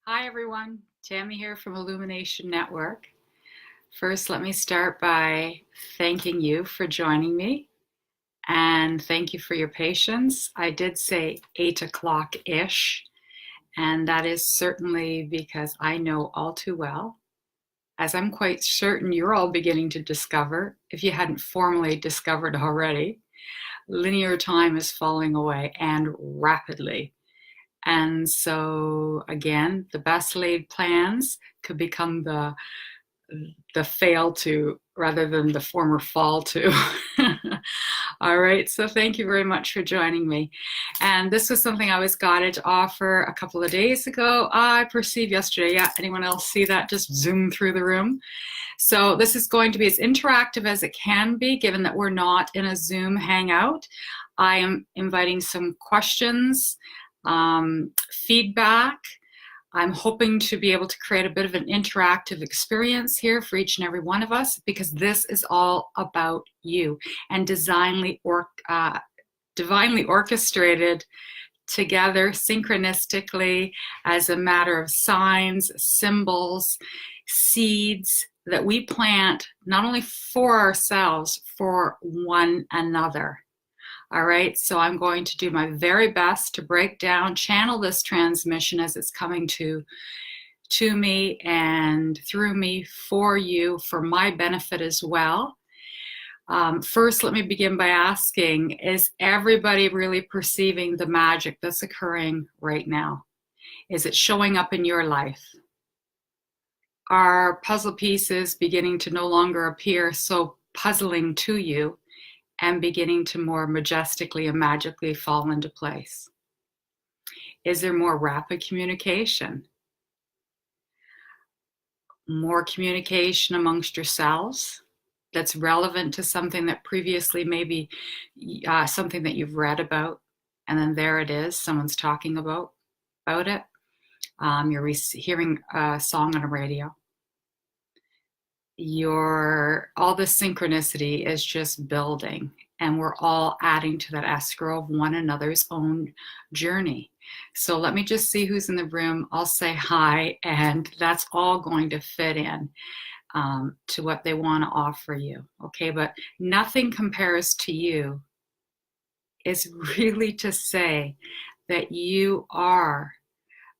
Hi everyone, Tammy here from Illumination Network. First, let me start by thanking you for joining me and thank you for your patience. I did say 8 o'clock-ish, and that is certainly because I know all too well, as I'm quite certain you're all beginning to discover, if you hadn't formally discovered already, linear time is falling away and rapidly. And so again, the best laid plans could become the fail to rather than the former fall to. All right, so thank you very much for joining me. And this was something I was guided to offer a couple of days ago. I perceived yesterday. Yeah, anyone else see that? Just zoom through the room. So this is going to be as interactive as it can be, given that we're not in a Zoom hangout. I am inviting some questions, feedback. I'm hoping to be able to create a bit of an interactive experience here for each and every one of us, because this is all about you and divinely orchestrated together synchronistically as a matter of signs, symbols, seeds that we plant not only for ourselves, for one another. All right, so I'm going to do my very best to break down, channel this transmission as it's coming to me and through me for you, for my benefit as well. First, let me begin by asking, is everybody really perceiving the magic that's occurring right now? Is it showing up in your life? Are puzzle pieces beginning to no longer appear so puzzling to you and beginning to more majestically and magically fall into place? Is there more rapid communication? More communication amongst yourselves that's relevant to something that previously maybe something that you've read about, and then there it is, someone's talking about it. You're hearing a song on a radio. All the synchronicity is just building, and we're all adding to that escrow of one another's own journey. So let me just see who's in the room. I'll say hi, and that's all going to fit in to what they want to offer you. Okay, but nothing compares to you is really to say that you are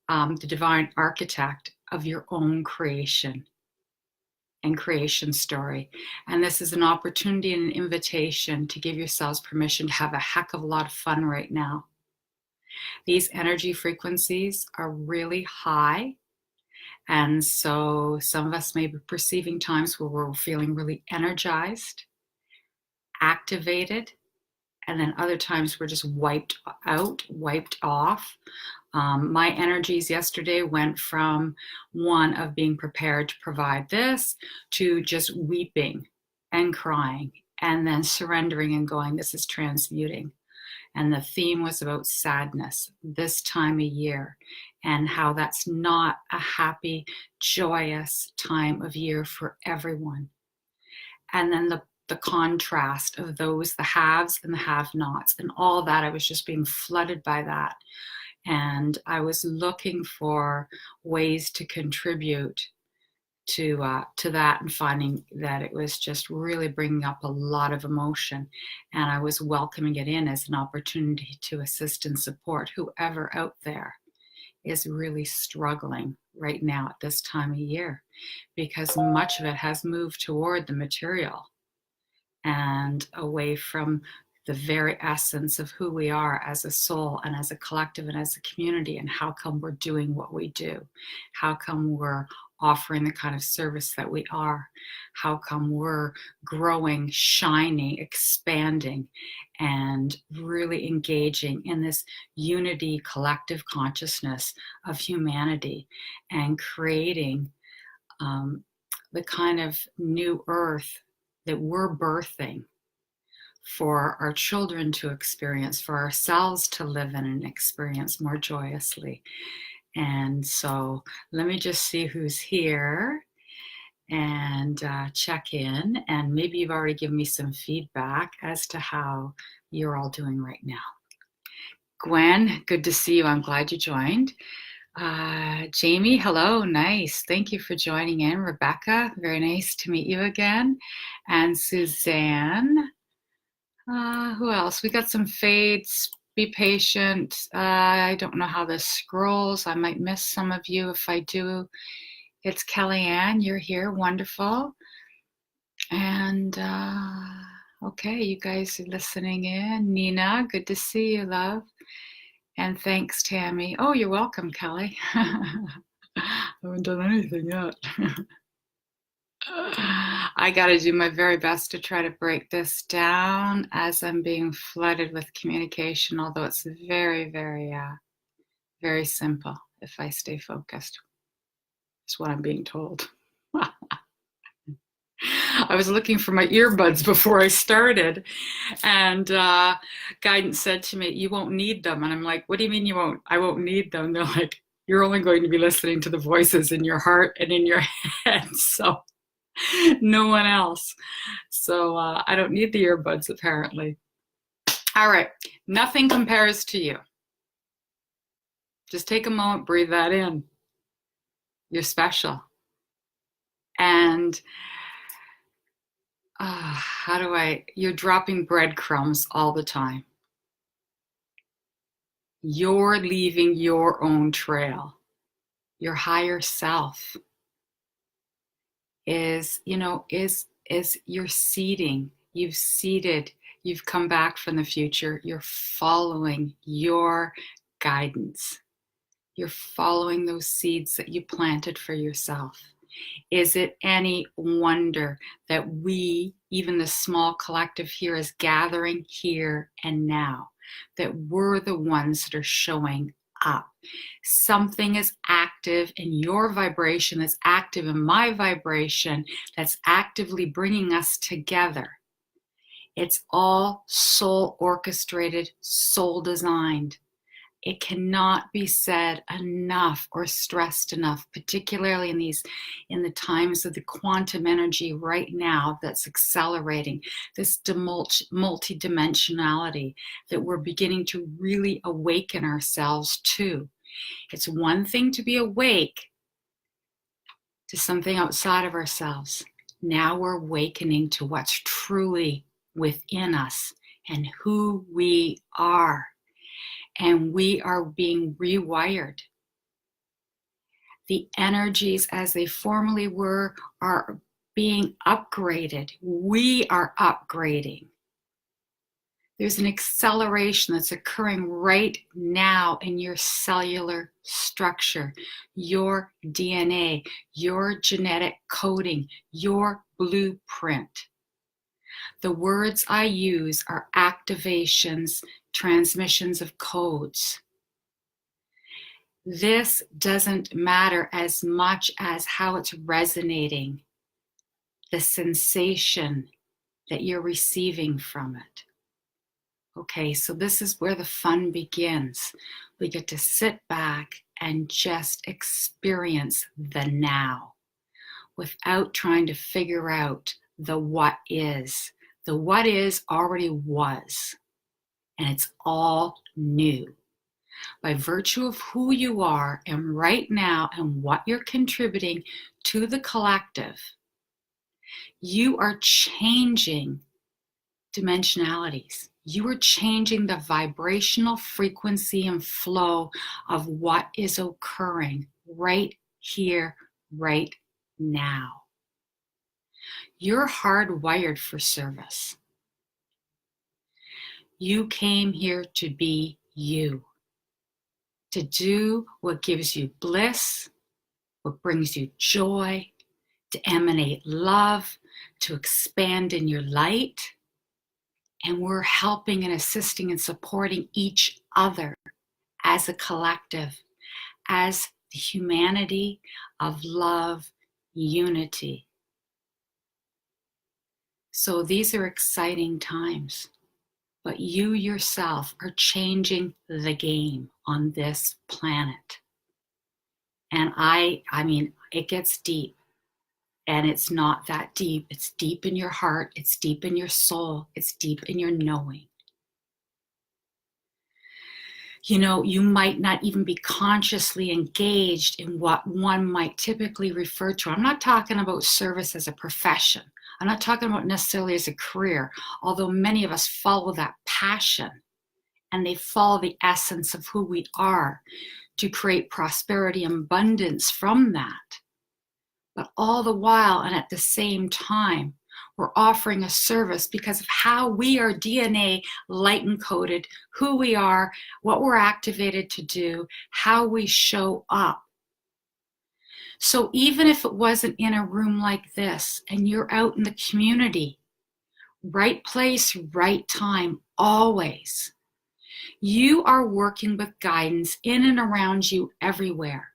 the divine architect of your own creation and creation story. And this is an opportunity and an invitation to give yourselves permission to have a heck of a lot of fun right now. These energy frequencies are really high. And so some of us may be perceiving times where we're feeling really energized, activated, and then other times we're just wiped out, wiped off. My energies yesterday went from one of being prepared to provide this to just weeping and crying and then surrendering and going, this is transmuting. And the theme was about sadness this time of year and how that's not a happy, joyous time of year for everyone. And then the contrast of those, the haves and the have-nots, and all that, I was just being flooded by that. And I was looking for ways to contribute to that, and finding that it was just really bringing up a lot of emotion. And I was welcoming it in as an opportunity to assist and support whoever out there is really struggling right now at this time of year, because much of it has moved toward the material and away from the very essence of who we are as a soul and as a collective and as a community. And how come we're doing what we do? How come we're offering the kind of service that we are? How come we're growing, shining, expanding, and really engaging in this unity, collective consciousness of humanity and creating the kind of new earth that we're birthing for our children to experience, for ourselves to live in and experience more joyously. And so let me just see who's here and check in. And maybe you've already given me some feedback as to how you're all doing right now. Gwen, good to see you. I'm glad you joined. Jamie, hello, nice. Thank you for joining in. Rebecca, very nice to meet you again. And Suzanne. Who else? We got some fades. Be patient. I don't know how this scrolls. I might miss some of you. If I do, it's Kellyanne. You're here. Wonderful. And okay, you guys are listening in. Nina, good to see you, love. And thanks, Tammy. Oh, you're welcome, Kelly. I haven't done anything yet. I got to do my very best to try to break this down as I'm being flooded with communication, although it's very, very simple if I stay focused. Is what I'm being told. I was looking for my earbuds before I started, and guidance said to me, "You won't need them." And I'm like, "What do you mean you won't? I won't need them." They're like, "You're only going to be listening to the voices in your heart and in your head, so no one else." So I don't need the earbuds, apparently. All right, nothing compares to you. Just take a moment, breathe that in. You're special. And you're dropping breadcrumbs all the time. You're leaving your own trail. Your higher self is you're seeding. You've seeded. You've come back from the future. You're following your guidance. You're following those seeds that you planted for yourself. Is it any wonder that we, even the small collective here, is gathering here and now, that we're the ones that are showing up? Something is active in your vibration, that's active in my vibration, that's actively bringing us together. It's all soul orchestrated, soul designed. It cannot be said enough or stressed enough, particularly in the times of the quantum energy right now that's accelerating, this multidimensionality that we're beginning to really awaken ourselves to. It's one thing to be awake to something outside of ourselves. Now we're awakening to what's truly within us and who we are. And we are being rewired. The energies as they formerly were are being upgraded. We are upgrading. There's an acceleration that's occurring right now in your cellular structure, your DNA, your genetic coding, your blueprint. The words I use are activations, transmissions of codes. This doesn't matter as much as how it's resonating, the sensation that you're receiving from it. Okay, so this is where the fun begins. We get to sit back and just experience the now without trying to figure out the what is. The what is already was, and it's all new. By virtue of who you are and right now and what you're contributing to the collective, you are changing dimensionalities. You are changing the vibrational frequency and flow of what is occurring right here, right now. You're hardwired for service. You came here to be you, to do what gives you bliss, what brings you joy, to emanate love, to expand in your light. And we're helping and assisting and supporting each other as a collective, as the humanity of love, unity. So these are exciting times, but you yourself are changing the game on this planet. And I mean, it gets deep. And it's not that deep. It's deep in your heart. It's deep in your soul. It's deep in your knowing. You might not even be consciously engaged in what one might typically refer to. I'm not talking about service as a profession. I'm not talking about necessarily as a career, although many of us follow that passion and they follow the essence of who we are to create prosperity and abundance from that. But all the while and at the same time, we're offering a service because of how we are DNA light encoded, who we are, what we're activated to do, how we show up. So even if it wasn't in a room like this and you're out in the community, right place, right time, always, you are working with guidance in and around you everywhere.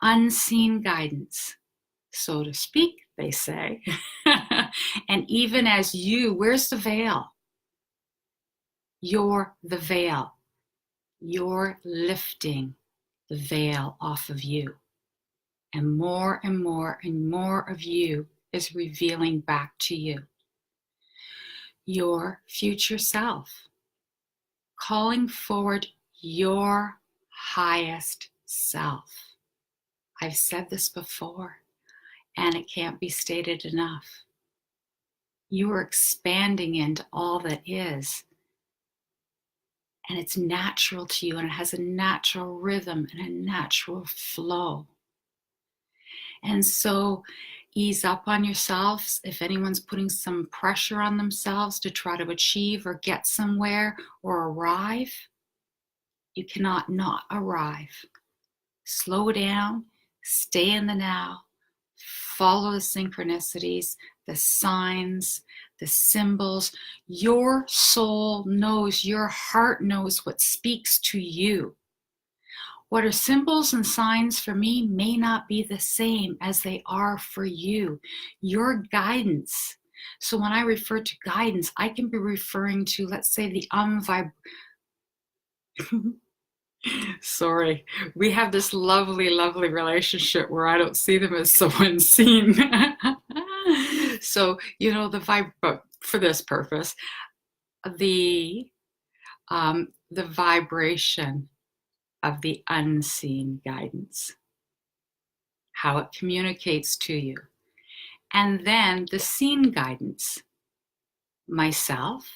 Unseen guidance, so to speak, they say. And even as where's the veil? You're the veil. You're lifting the veil off of you. And more and more and more of you is revealing back to you. Your future self. Calling forward your highest self. I've said this before, and it can't be stated enough. You are expanding into all that is. And it's natural to you, and it has a natural rhythm and a natural flow. And so ease up on yourselves. If anyone's putting some pressure on themselves to try to achieve or get somewhere or arrive, you cannot not arrive. Slow down, stay in the now, follow the synchronicities, the signs, the symbols. Your soul knows, your heart knows what speaks to you. What are symbols and signs for me may not be the same as they are for you. Your guidance. So when I refer to guidance, I can be referring to, let's say, the Sorry, we have this lovely, lovely relationship where I don't see them as so unseen. So, for this purpose, the vibration of the unseen guidance, how it communicates to you. And then the seen guidance, myself,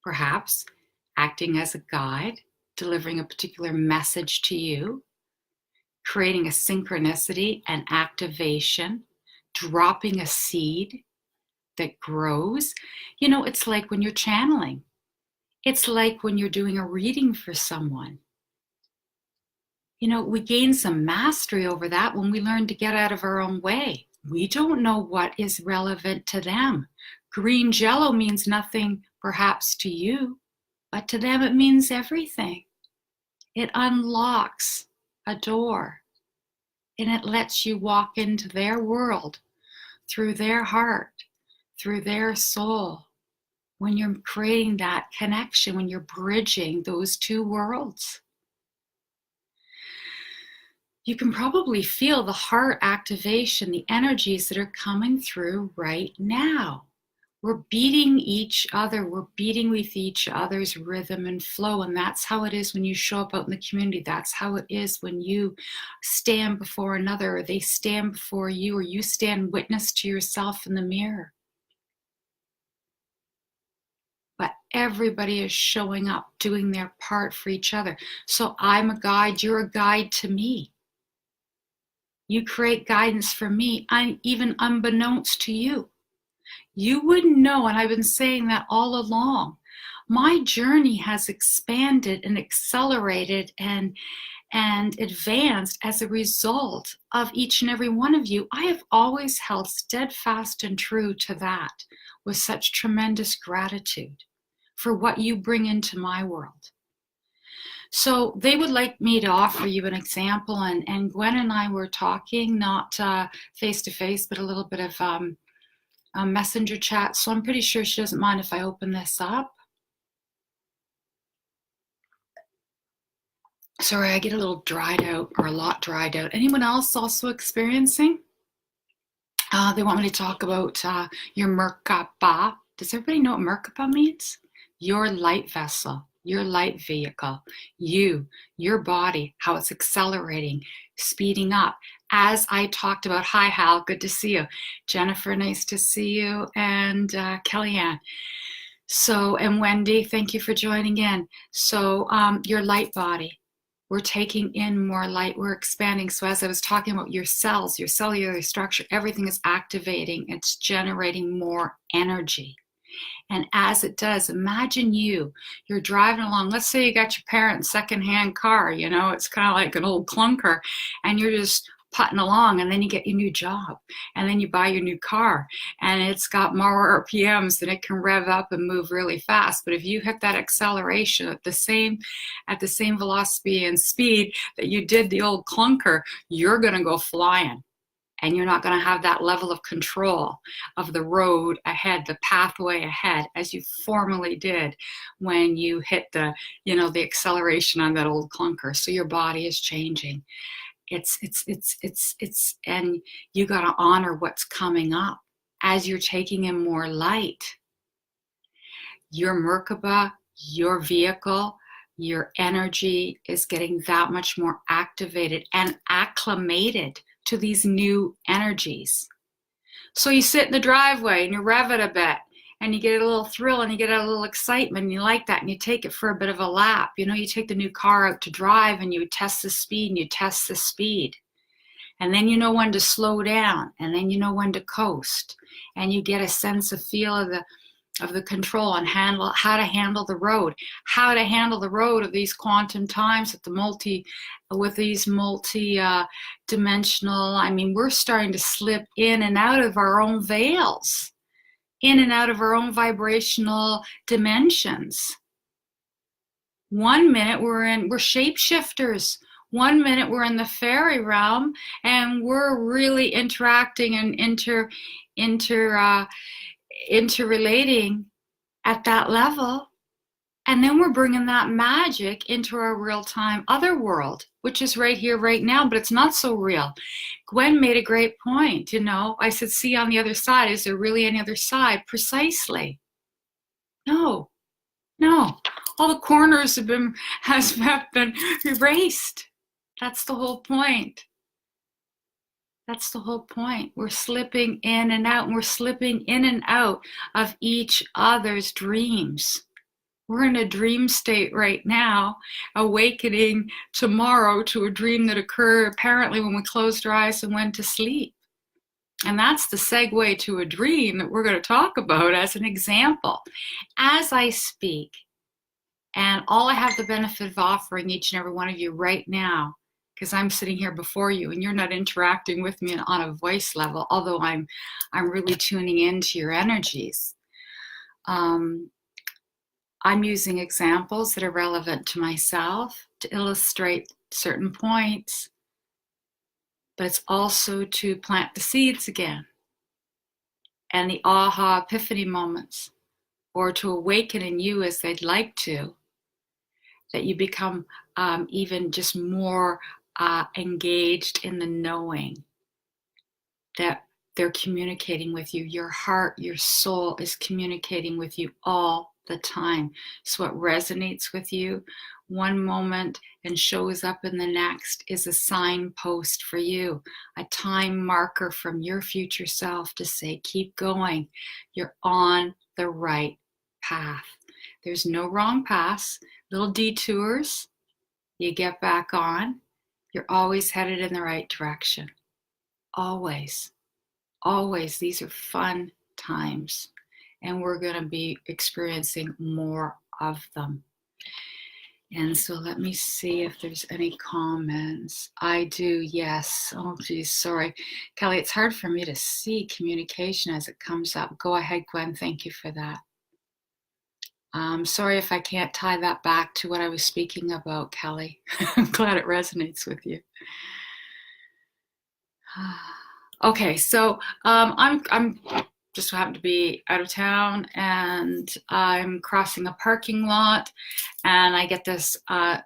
perhaps acting as a guide, delivering a particular message to you, creating a synchronicity, an activation, dropping a seed that grows. It's like when you're channeling. It's like when you're doing a reading for someone. We gain some mastery over that when we learn to get out of our own way. We don't know what is relevant to them. Green jello means nothing, perhaps, to you, but to them it means everything. It unlocks a door, and it lets you walk into their world, through their heart, through their soul. When you're creating that connection, when you're bridging those two worlds, you can probably feel the heart activation, the energies that are coming through right now. We're beating each other. We're beating with each other's rhythm and flow. And that's how it is when you show up out in the community. That's how it is when you stand before another, or they stand before you, or you stand witness to yourself in the mirror. But everybody is showing up, doing their part for each other. So I'm a guide, you're a guide to me. You create guidance for me, even unbeknownst to you. You wouldn't know, and I've been saying that all along. My journey has expanded and accelerated and advanced as a result of each and every one of you. I have always held steadfast and true to that with such tremendous gratitude for what you bring into my world. So they would like me to offer you an example, and Gwen and I were talking, not face-to-face, but a little bit of a messenger chat. So I'm pretty sure she doesn't mind if I open this up. Sorry, I get a little dried out, or a lot dried out. Anyone else also experiencing? They want me to talk about your Merkaba. Does everybody know what Merkaba means? Your light vessel. your light vehicle, your body, how it's accelerating, speeding up. As I talked about, hi Hal, good to see you. Jennifer, nice to see you. And Kellyanne. So, and Wendy, thank you for joining in. So your light body, we're taking in more light, we're expanding. So as I was talking about your cells, your cellular structure, everything is activating, it's generating more energy. And as it does, imagine you're driving along. Let's say you got your parents' secondhand car, you know, it's kind of like an old clunker, and you're just putting along, and then you get your new job, and then you buy your new car, and it's got more RPMs, and it can rev up and move really fast. But if you hit that acceleration at the same velocity and speed that you did the old clunker, you're going to go flying. And you're not going to have that level of control of the road ahead, the pathway ahead, as you formerly did when you hit the acceleration on that old clunker. So your body is changing. And you got to honor what's coming up as you're taking in more light. Your Merkaba, your vehicle, your energy is getting that much more activated and acclimated to these new energies. So you sit in the driveway and you rev it a bit and you get a little thrill and you get a little excitement and you like that and you take it for a bit of a lap. You know, you take the new car out to drive and you test the speed and you test the speed. And then you know when to slow down and then you know when to coast. And you get a sense of feel of the control and how to handle the road of these quantum times with these multi-dimensional. I mean, we're starting to slip in and out of our own veils, in and out of our own vibrational dimensions. 1 minute we're shapeshifters. 1 minute we're in the fairy realm and we're really interacting and interrelating at that level. And then we're bringing that magic into our real-time other world, which is right here, right now, but it's not so real. Gwen made a great point, you know. I said, see on the other side, is there really any other side? Precisely. No. All the corners have been erased. That's the whole point. That's the whole point. We're slipping in and out, and we're slipping in and out of each other's dreams. We're in a dream state right now, awakening tomorrow to a dream that occurred apparently when we closed our eyes and went to sleep. And that's the segue to a dream that we're going to talk about as an example. As I speak, and all I have the benefit of offering each and every one of you right now, because I'm sitting here before you and you're not interacting with me on a voice level, although I'm really tuning into your energies. I'm using examples that are relevant to myself to illustrate certain points, but it's also to plant the seeds again and the aha epiphany moments, or to awaken in you as they'd like to, that you become even just more engaged in the knowing that they're communicating with you. Your heart, your soul is communicating with you all the time. So what resonates with you one moment and shows up in the next is a signpost for you, a time marker from your future self to say, keep going. You're on the right path. There's no wrong paths, little detours. You get back on. You're always headed in the right direction. Always. Always. These are fun times. And we're going to be experiencing more of them. And so let me see if there's any comments. I do, yes. Oh, geez, sorry. Kelly, it's hard for me to see communication as it comes up. Go ahead, Gwen. Thank you for that. Sorry if I can't tie that back to what I was speaking about, Kelly. I'm glad it resonates with you. Okay, so I'm just happen to be out of town and I'm crossing a parking lot and I get this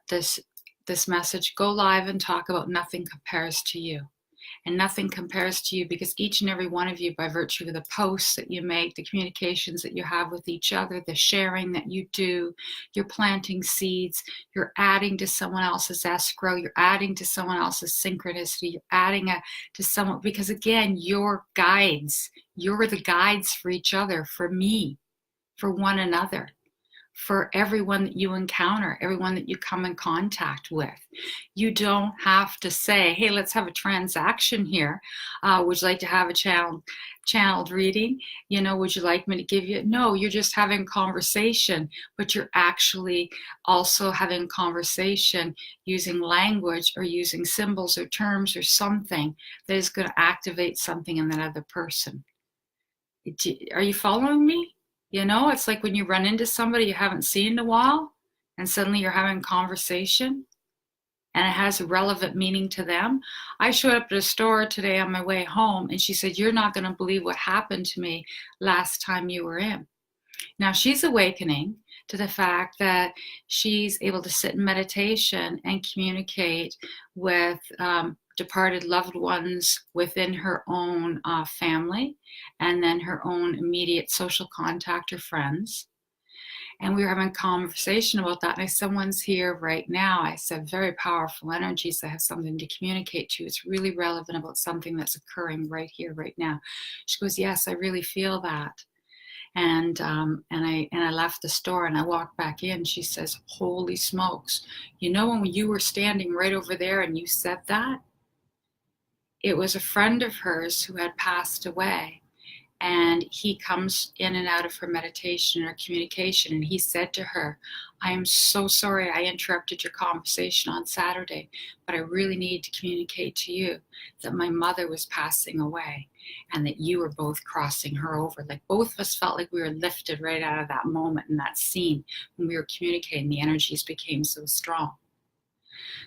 this message: go live and talk about nothing compares to you. And nothing compares to you, because each and every one of you, by virtue of the posts that you make, the communications that you have with each other, the sharing that you do, you're planting seeds, you're adding to someone else's escrow, you're adding to someone else's synchronicity, you're adding to someone, because again, you're guides. You're the guides for each other, for me, for one another, for everyone that you encounter, everyone that you come in contact with. You don't have to say, hey, let's have a transaction here. Would you like to have a channeled reading? You know, would you like me to give you? No, you're just having conversation, but you're actually also having conversation using language or using symbols or terms or something that is going to activate something in that other person. Are you following me? You know, it's like when you run into somebody you haven't seen in a while, and suddenly you're having a conversation and it has a relevant meaning to them. I showed up at a store today on my way home, and she said, you're not going to believe what happened to me last time you were in. Now she's awakening to the fact that she's able to sit in meditation and communicate with departed loved ones within her own family, and then her own immediate social contact or friends. And we were having a conversation about that. And I said, someone's here right now. I said, very powerful energies. I have something to communicate to you. It's really relevant about something that's occurring right here, right now. She goes, yes, I really feel that. And I left the store and I walked back in. She says, holy smokes. You know, when you were standing right over there and you said that, it was a friend of hers who had passed away. And he comes in and out of her meditation or communication, and he said to her, I am so sorry I interrupted your conversation on Saturday, but I really need to communicate to you that my mother was passing away and that you were both crossing her over. Like both of us felt like we were lifted right out of that moment in that scene when we were communicating. The energies became so strong.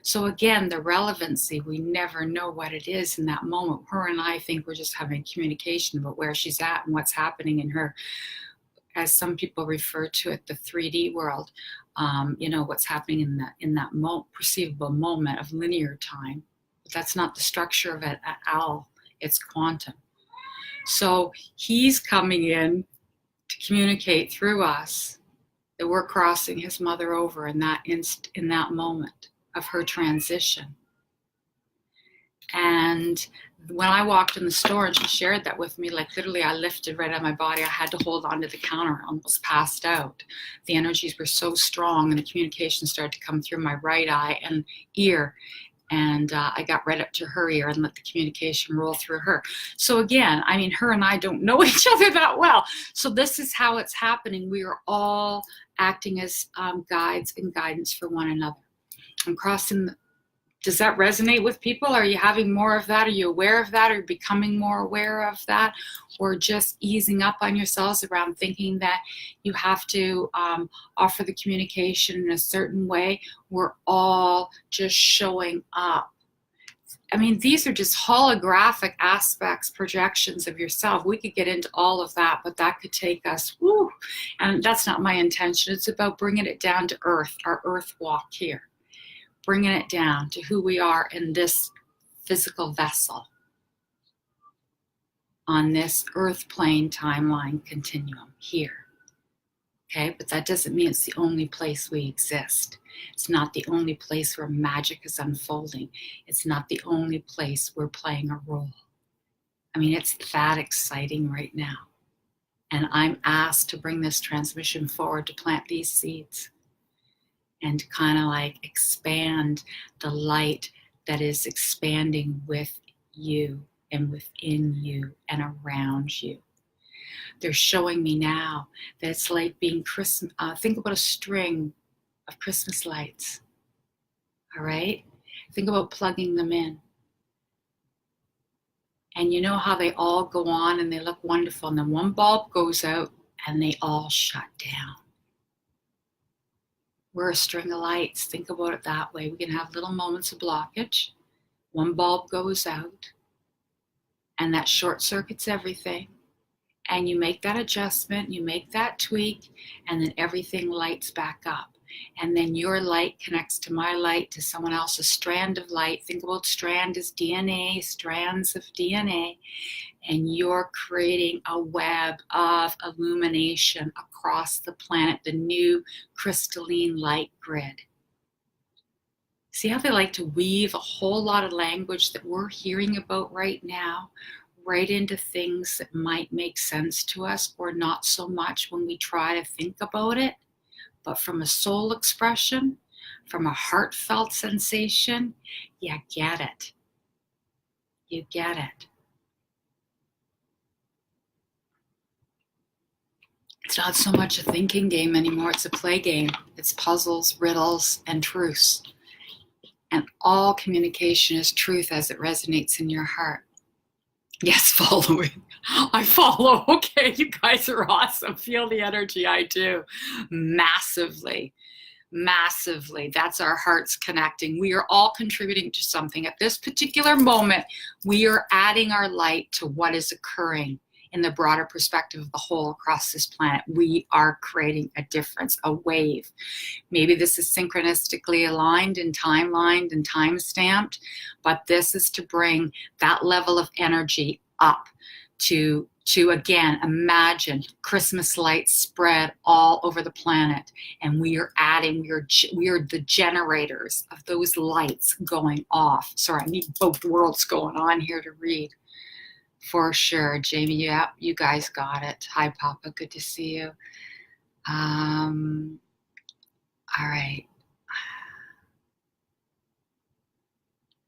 So again, the relevancy, we never know what it is in that moment. Her and I think we're just having communication about where she's at and what's happening in her, as some people refer to it, the 3D world. You know, what's happening in that perceivable moment of linear time. But that's not the structure of it at all. It's quantum. So he's coming in to communicate through us that we're crossing his mother over in that moment of her transition. And when I walked in the store and she shared that with me, like literally I lifted right out of my body. I had to hold onto the counter, almost passed out. The energies were so strong and the communication started to come through my right eye and ear. And I got right up to her ear and let the communication roll through her. So again, I mean, her and I don't know each other that well. So this is how it's happening. We are all acting as guides and guidance for one another. I'm crossing. Does that resonate with people? Are you having more of that? Are you aware of that? Are you becoming more aware of that? Or just easing up on yourselves around thinking that you have to offer the communication in a certain way? We're all just showing up. I mean, these are just holographic aspects, projections of yourself. We could get into all of that, but that could take us, woo, and that's not my intention. It's about bringing it down to earth, our earth walk here. Bringing it down to who we are in this physical vessel on this earth plane timeline continuum here. Okay, but that doesn't mean it's the only place we exist. It's not the only place where magic is unfolding. It's not the only place we're playing a role. I mean, it's that exciting right now. And I'm asked to bring this transmission forward to plant these seeds and kind of like expand the light that is expanding with you and within you and around you. They're showing me now that it's like being Christmas. Think about a string of Christmas lights. All right? Think about plugging them in. And you know how they all go on and they look wonderful, and then one bulb goes out and they all shut down. We're a string of lights. Think about it that way. We can have little moments of blockage. One bulb goes out, and that short circuits everything. And you make that adjustment, you make that tweak, and then everything lights back up. and then your light connects to my light, to someone else's strand of light. Think about strand as DNA, strands of DNA, and you're creating a web of illumination across the planet, the new crystalline light grid. See how they like to weave a whole lot of language that we're hearing about right now right into things that might make sense to us or not so much when we try to think about it, but from a soul expression, from a heartfelt sensation, you get it. You get it. It's not so much a thinking game anymore, it's a play game. It's puzzles, riddles, and truths. And all communication is truth as it resonates in your heart. Yes, following. I follow. Okay, you guys are awesome. Feel the energy. I do. Massively. Massively. That's our hearts connecting. We are all contributing to something. At this particular moment, we are adding our light to what is occurring in the broader perspective of the whole across this planet. We are creating a difference, a wave. Maybe this is synchronistically aligned and timelined and time stamped, but this is to bring that level of energy up to again, imagine Christmas lights spread all over the planet, and we are adding, we are the generators of those lights going off. Sorry, I need both worlds going on here to read. For sure, Jamie. Yeah, you guys got it. Hi, Papa. Good to see you. All right.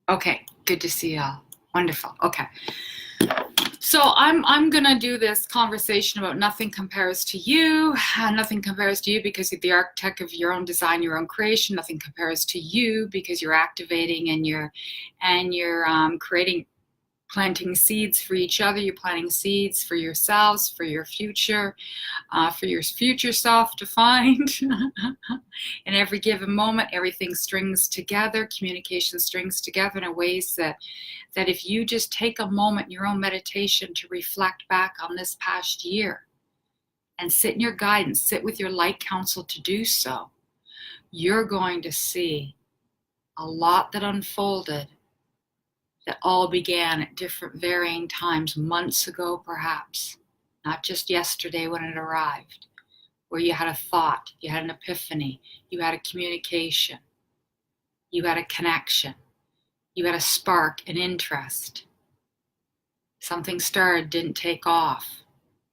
Okay, good to see y'all. Wonderful. Okay. So I'm gonna do this conversation about nothing compares to you. Nothing compares to you because you're the architect of your own design, your own creation. Nothing compares to you because you're activating and you're creating, planting seeds for each other. You're planting seeds for yourselves, for your future self to find. In every given moment, everything strings together, communication strings together in ways that if you just take a moment in your own meditation to reflect back on this past year and sit in your guidance, sit with your light counsel to do so, you're going to see a lot that unfolded that all began at different varying times, months ago perhaps, not just yesterday when it arrived, where you had a thought, you had an epiphany, you had a communication, you had a connection, you had a spark, an interest. Something started, didn't take off,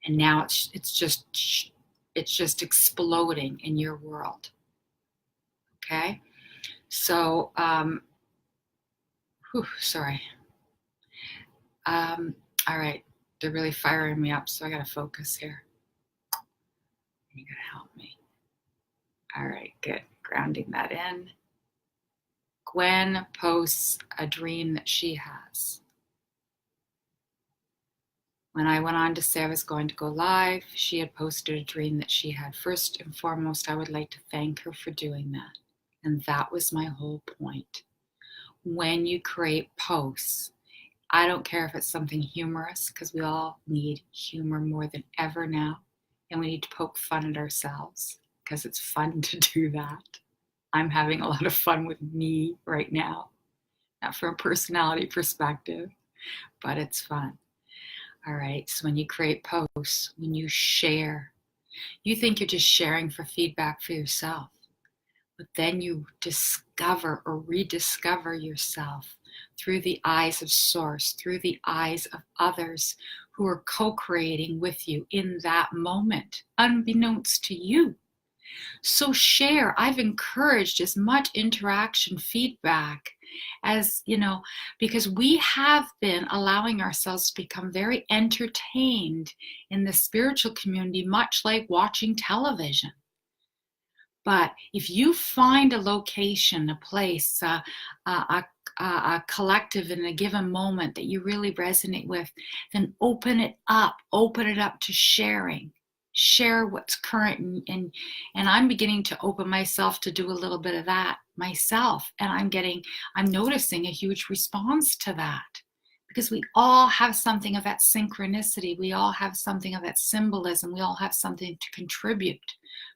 and now it's just exploding in your world. Okay? So, sorry. All right, they're really firing me up, so I gotta focus here. You gotta help me. All right, good. Grounding that in. Gwen posts a dream that she has. When I went on to say I was going to go live, she had posted a dream that she had. First and foremost, I would like to thank her for doing that. And that was my whole point. When you create posts, I don't care if it's something humorous, because we all need humor more than ever now. And we need to poke fun at ourselves, because it's fun to do that. I'm having a lot of fun with me right now. Not from a personality perspective, but it's fun. All right, so when you create posts, when you share, you think you're just sharing for feedback for yourself. But then you discover or rediscover yourself through the eyes of Source, through the eyes of others who are co-creating with you in that moment, unbeknownst to you. So share. I've encouraged as much interaction, feedback as, because we have been allowing ourselves to become very entertained in the spiritual community, much like watching television. But if you find a location, a place, a collective in a given moment that you really resonate with, then open it up to sharing. Share what's current, and I'm beginning to open myself to do a little bit of that myself, and I'm noticing a huge response to that, because we all have something of that synchronicity. We all have something of that symbolism. We all have something to contribute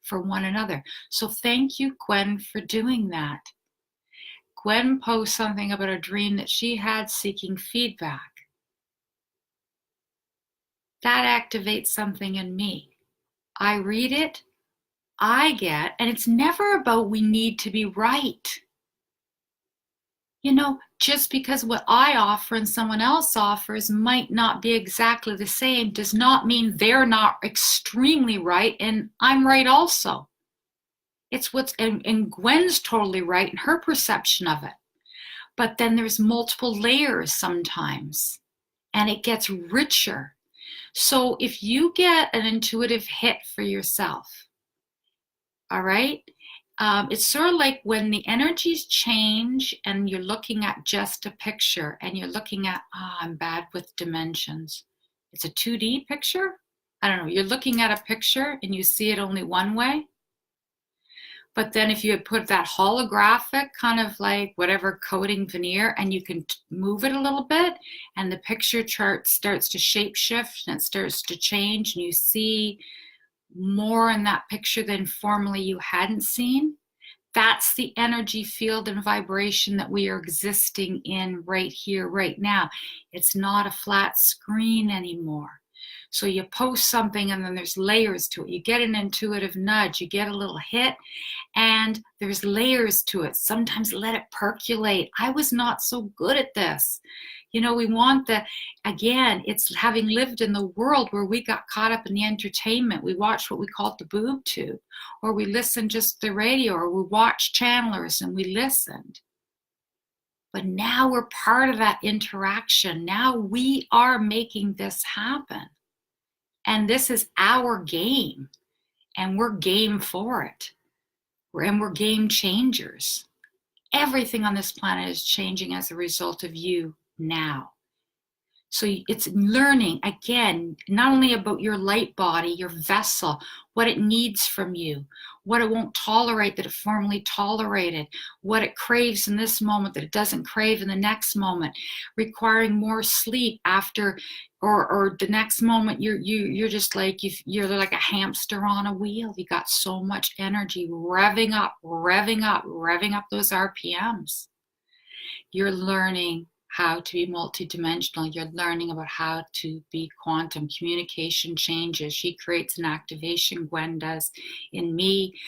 for one another. So thank you, Gwen, for doing that. Gwen posts something about a dream that she had seeking feedback. That activates something in me. I read it, I get, and it's never about we need to be right. You know, just because what I offer and someone else offers might not be exactly the same does not mean they're not extremely right and I'm right also. It's and Gwen's totally right in her perception of it. But then there's multiple layers sometimes, and it gets richer. So if you get an intuitive hit for yourself, all right, it's sort of like when the energies change and you're looking at just a picture and you're looking at, I'm bad with dimensions. It's a 2D picture. I don't know. You're looking at a picture and you see it only one way. But then if you had put that holographic kind of like whatever coating veneer and you can move it a little bit and the picture chart starts to shape shift and it starts to change and you see more in that picture than formerly you hadn't seen, that's the energy field and vibration that we are existing in right here, right now. It's not a flat screen anymore. So you post something and then there's layers to it. You get an intuitive nudge, you get a little hit, and there's layers to it. Sometimes let it percolate. I was not so good at this. You know, we want again, it's having lived in the world where we got caught up in the entertainment. We watched what we called the boob tube, or we listened just to the radio, or we watched channelers and we listened. But now we're part of that interaction. Now we are making this happen. And this is our game, and we're game for it. We're game changers. Everything on this planet is changing as a result of you now. So it's learning, again, not only about your light body, your vessel, what it needs from you, what it won't tolerate that it formerly tolerated, what it craves in this moment that it doesn't crave in the next moment, requiring more sleep after, or the next moment you're just like, you're like a hamster on a wheel. You got so much energy revving up those RPMs. You're learning how to be multidimensional. You're learning about how to be quantum. Communication changes. She creates an activation, Gwen does in me.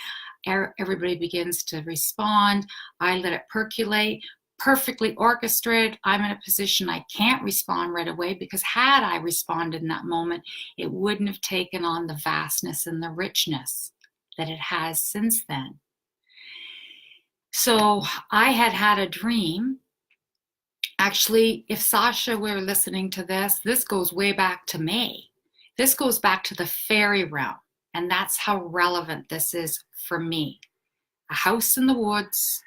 Everybody begins to respond. I let it percolate, perfectly orchestrated. I'm in a position I can't respond right away because had I responded in that moment, it wouldn't have taken on the vastness and the richness that it has since then. So I had a dream. Actually, if Sasha were listening to this goes way back to May. This goes back to the fairy realm, and that's how relevant this is for me. A house in the woods,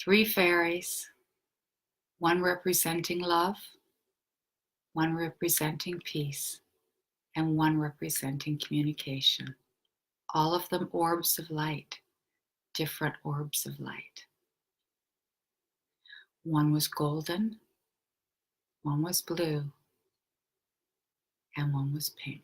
3 fairies, 1 representing love, 1 representing peace, and 1 representing communication. All of them orbs of light, different orbs of light. 1 was golden, 1 was blue, and 1 was pink.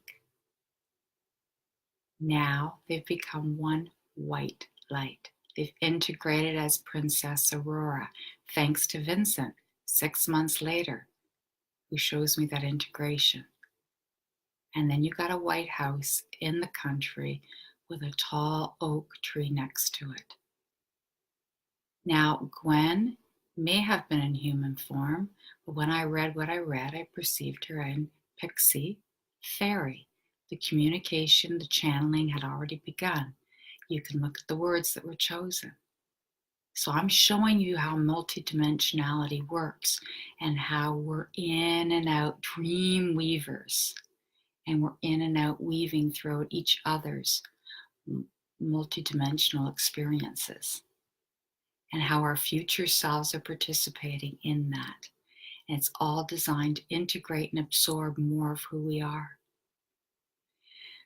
Now they've become 1 white light. They've integrated as Princess Aurora, thanks to Vincent, 6 months later, who shows me that integration. And then you got a White House in the country with a tall oak tree next to it. Now, Gwen may have been in human form, but when I read what I read, I perceived her in pixie, fairy. The communication, the channeling had already begun. You can look at the words that were chosen. So I'm showing you how multidimensionality works and how we're in and out dream weavers. And we're in and out weaving throughout each other's multidimensional experiences. And how our future selves are participating in that. And it's all designed to integrate and absorb more of who we are.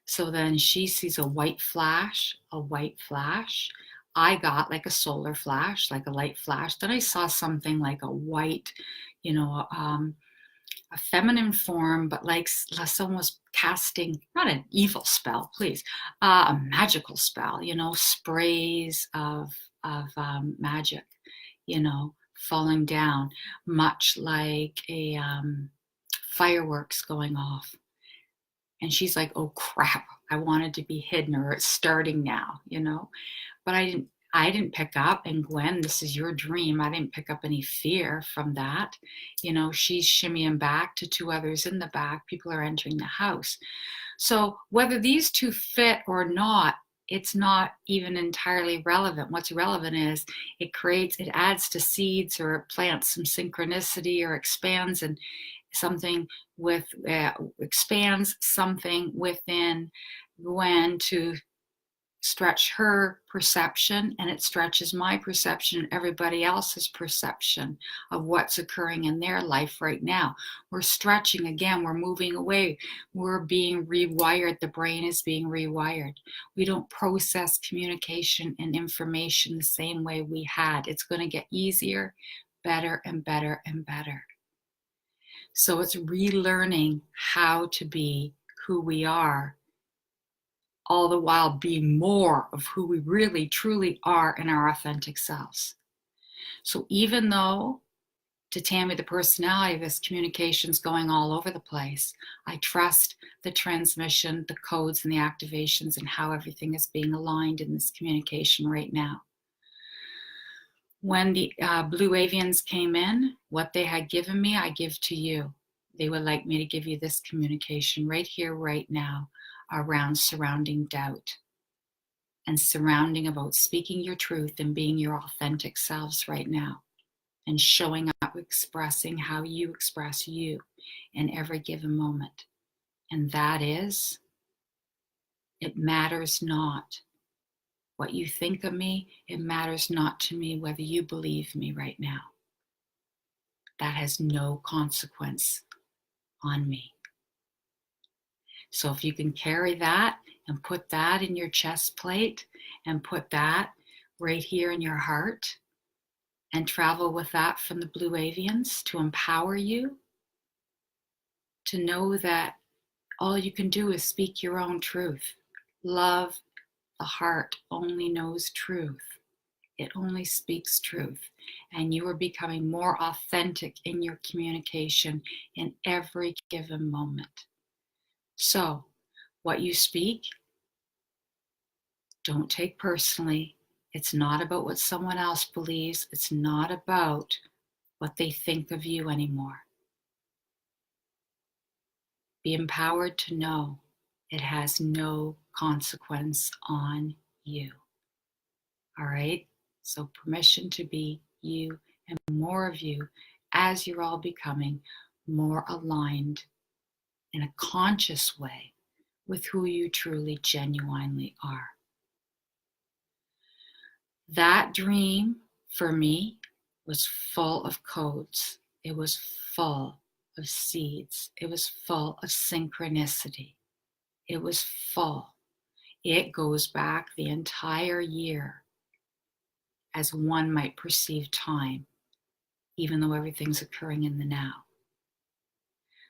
So then she sees a white flash. I got like a solar flash, like a light flash. Then I saw something like a white a feminine form, but like someone was casting, not an evil spell, please, a magical spell, sprays of magic, falling down, much like a fireworks going off. And she's like, oh crap, I wanted to be hidden, or it's starting now, but I didn't pick up, and Gwen, this is your dream. I didn't pick up any fear from that. She's shimmying back to two others in the back. People are entering the house. So whether these two fit or not, it's not even entirely relevant. What's relevant is it adds to seeds, or it plants some synchronicity, or expands expands something within Gwen to stretch her perception, and it stretches my perception and everybody else's perception of what's occurring in their life right now. We're stretching again, we're moving away, we're being rewired, the brain is being rewired. We don't process communication and information the same way we had. It's going to get easier, better and better and better. So it's relearning how to be who we are, all the while being more of who we really truly are in our authentic selves. So even though to Tammy, the personality, this communication's going all over the place, I trust the transmission, the codes and the activations, and how everything is being aligned in this communication right now. When the blue avians came in, what they had given me, I give to you. They would like me to give you this communication right here, right now, around surrounding doubt and surrounding about speaking your truth and being your authentic selves right now, and showing up, expressing how you express you in every given moment. And that is, it matters not what you think of me. It matters not to me whether you believe me right now. That has no consequence on me. So if you can carry that and put that in your chest plate and put that right here in your heart and travel with that from the blue avians to empower you, to know that all you can do is speak your own truth. Love, the heart only knows truth. It only speaks truth. And you are becoming more authentic in your communication in every given moment. So, what you speak, don't take personally. It's not about what someone else believes. It's not about what they think of you anymore. Be empowered to know it has no consequence on you. All right? So permission to be you, and more of you as you're all becoming more aligned in a conscious way with who you truly, genuinely are. That dream for me was full of codes. It was full of seeds. It was full of synchronicity. It was full. It goes back the entire year as one might perceive time, even though everything's occurring in the now.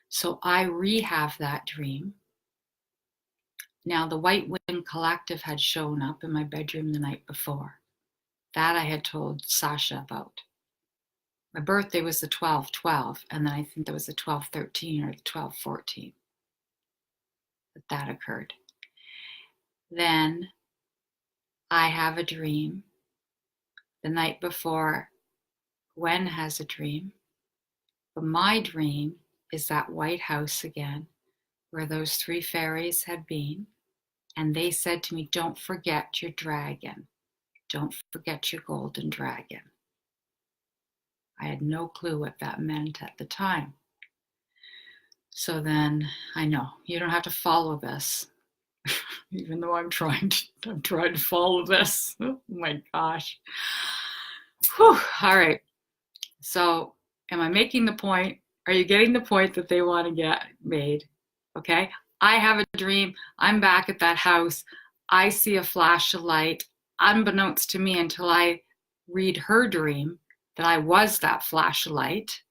So I rehav that dream. Now the White Wind Collective had shown up in my bedroom the night before. That I had told Sasha about. My birthday was the 12/12, and then I think there was the 12/13 or the 12/14 that occurred. Then I have a dream the night before. Gwen has a dream. But my dream is that White House again, where those three fairies had been, and they said to me, don't forget your dragon. Don't forget your golden dragon. I had no clue what that meant at the time. So then, I know, you don't have to follow this, even though I'm trying to follow this. Oh my gosh. Whew. All right. So am I making the point? Are you getting the point that they want to get made? Okay. I have a dream. I'm back at that house. I see a flash of light, unbeknownst to me until I read her dream, that I was that flash of light.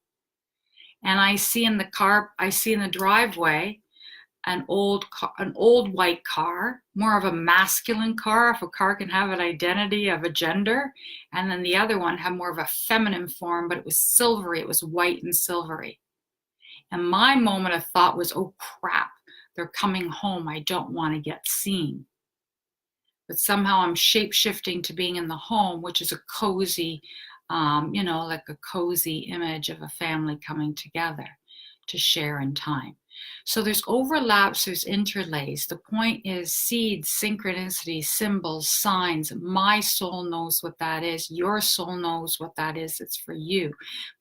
And I see in the driveway, an old white car, more of a masculine car, if a car can have an identity of a gender. And then the other one had more of a feminine form, but it was silvery. It was white and silvery. And my moment of thought was, oh crap, they're coming home. I don't want to get seen. But somehow I'm shape shifting to being in the home, which is a cozy, like a cozy image of a family coming together to share in time. So there's overlaps, there's interlays. The point is seeds, synchronicities, symbols, signs. My soul knows what that is. Your soul knows what that is. It's for you.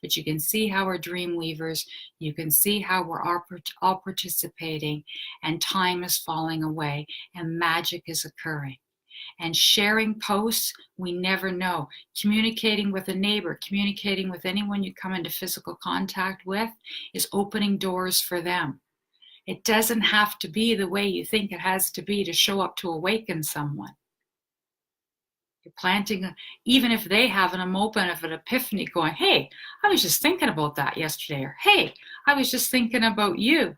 But you can see how we're dream weavers. You can see how we're all participating, and time is falling away and magic is occurring. And sharing posts, we never know. Communicating with a neighbor, communicating with anyone you come into physical contact with is opening doors for them. It doesn't have to be the way you think it has to be to show up to awaken someone. You're planting, even if they have an moment of an epiphany going, hey, I was just thinking about that yesterday, or hey, I was just thinking about you.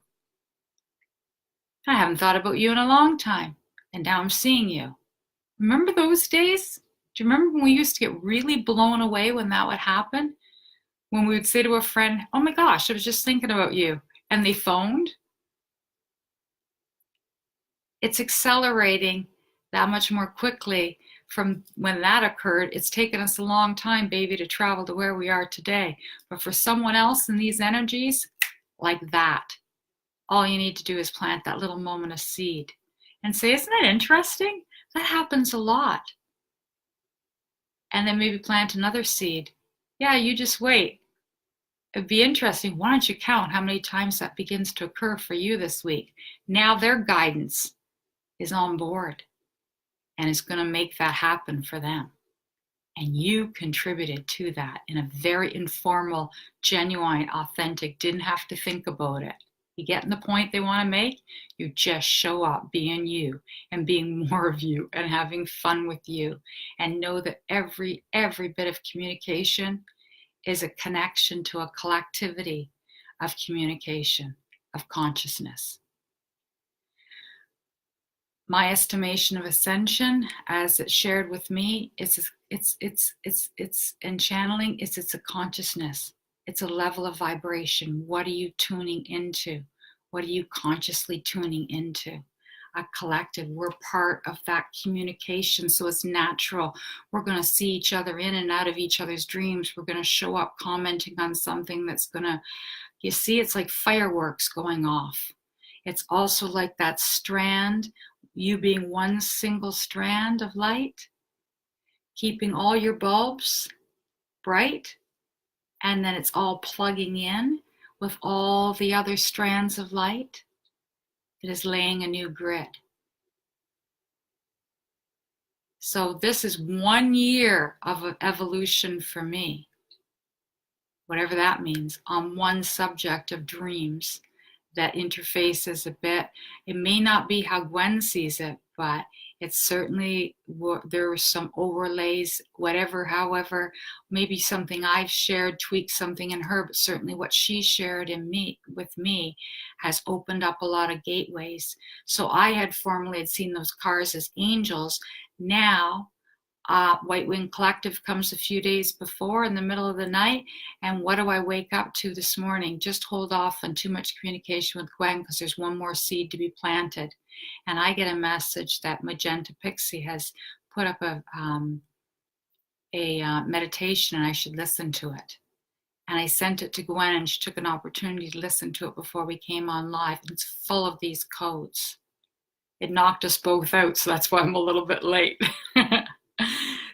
I haven't thought about you in a long time, and now I'm seeing you. Remember those days? Do you remember when we used to get really blown away when that would happen? When we would say to a friend, oh my gosh, I was just thinking about you, and they phoned? It's accelerating that much more quickly from when that occurred. It's taken us a long time, baby, to travel to where we are today. But for someone else in these energies, like that, all you need to do is plant that little moment of seed and say, isn't that interesting? That happens a lot. And then maybe plant another seed. Yeah, you just wait. It'd be interesting. Why don't you count how many times that begins to occur for you this week? Now their guidance is on board and is going to make that happen for them. And you contributed to that in a very informal, genuine, authentic, didn't have to think about it. You getting the point they want to make? You just show up being you and being more of you and having fun with you, and know that every bit of communication is a connection to a collectivity of communication, of consciousness. My estimation of ascension, as it's shared with me, it's in channeling, it's a consciousness. It's a level of vibration. What are you tuning into? What are you consciously tuning into? A collective. We're part of that communication, so it's natural. We're going to see each other in and out of each other's dreams. We're going to show up commenting on something that's going to, you see, it's like fireworks going off. It's also like that strand, you being one single strand of light, keeping all your bulbs bright, and then it's all plugging in with all the other strands of light. It is laying a new grid. So this is 1 year of evolution for me, whatever that means, on one subject of dreams that interfaces a bit. It may not be how Gwen sees it, but it's certainly, there are some overlays, whatever, however, maybe something I've shared tweaked something in her, but certainly what she shared with me has opened up a lot of gateways. So I had formerly seen those cars as angels. Now, White Wing Collective comes a few days before in the middle of the night, and what do I wake up to this morning? Just hold off on too much communication with Gwen because there's one more seed to be planted. And I get a message that Magenta Pixie has put up a meditation and I should listen to it. And I sent it to Gwen and she took an opportunity to listen to it before we came on live. It's full of these codes. It knocked us both out, so that's why I'm a little bit late.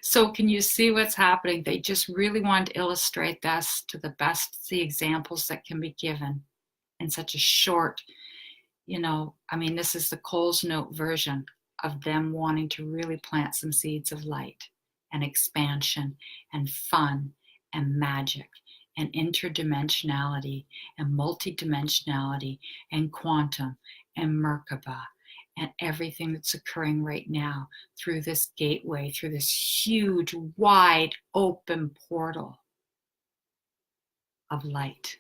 So can you see what's happening? They just really want to illustrate this to the best, the examples that can be given in such a short, this is the Coles Note version of them wanting to really plant some seeds of light and expansion and fun and magic and interdimensionality and multidimensionality and quantum and Merkaba and everything that's occurring right now through this gateway, through this huge, wide open portal of light.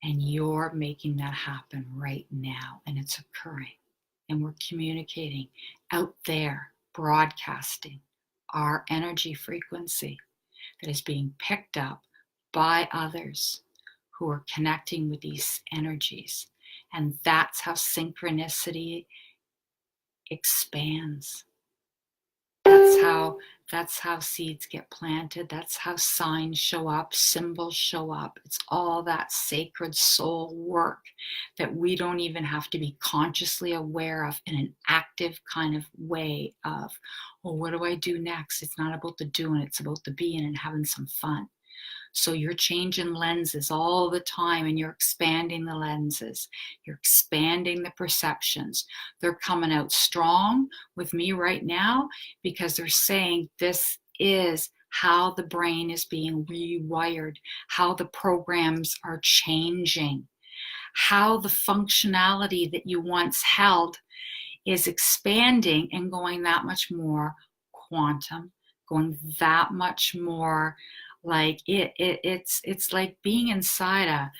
And you're making that happen right now, and it's occurring. And we're communicating out there, broadcasting our energy frequency that is being picked up by others who are connecting with these energies. And that's how synchronicity expands. That's how seeds get planted. That's how signs show up, symbols show up. It's all that sacred soul work that we don't even have to be consciously aware of in an active kind of way of, well, what do I do next? It's not about the doing, it's about the being and having some fun. So you're changing lenses all the time, and you're expanding the lenses. You're expanding the perceptions. They're coming out strong with me right now because they're saying this is how the brain is being rewired, how the programs are changing, how the functionality that you once held is expanding and going that much more quantum, going that much more like it's like being inside a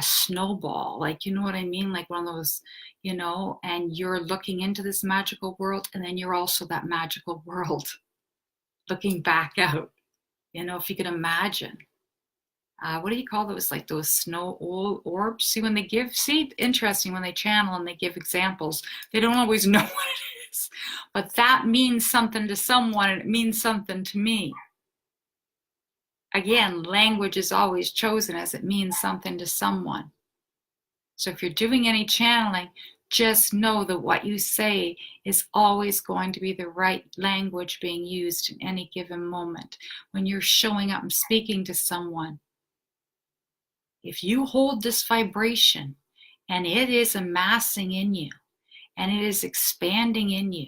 snowball, like, you know what I mean, like one of those, and you're looking into this magical world, and then you're also that magical world looking back out, if you could imagine. What do you call those, like those snow orbs? See, interesting, when they channel and they give examples, they don't always know what it is, but that means something to someone, and it means something to me. Again, language is always chosen as it means something to someone. So if you're doing any channeling, just know that what you say is always going to be the right language being used in any given moment. When you're showing up and speaking to someone, if you hold this vibration and it is amassing in you and it is expanding in you,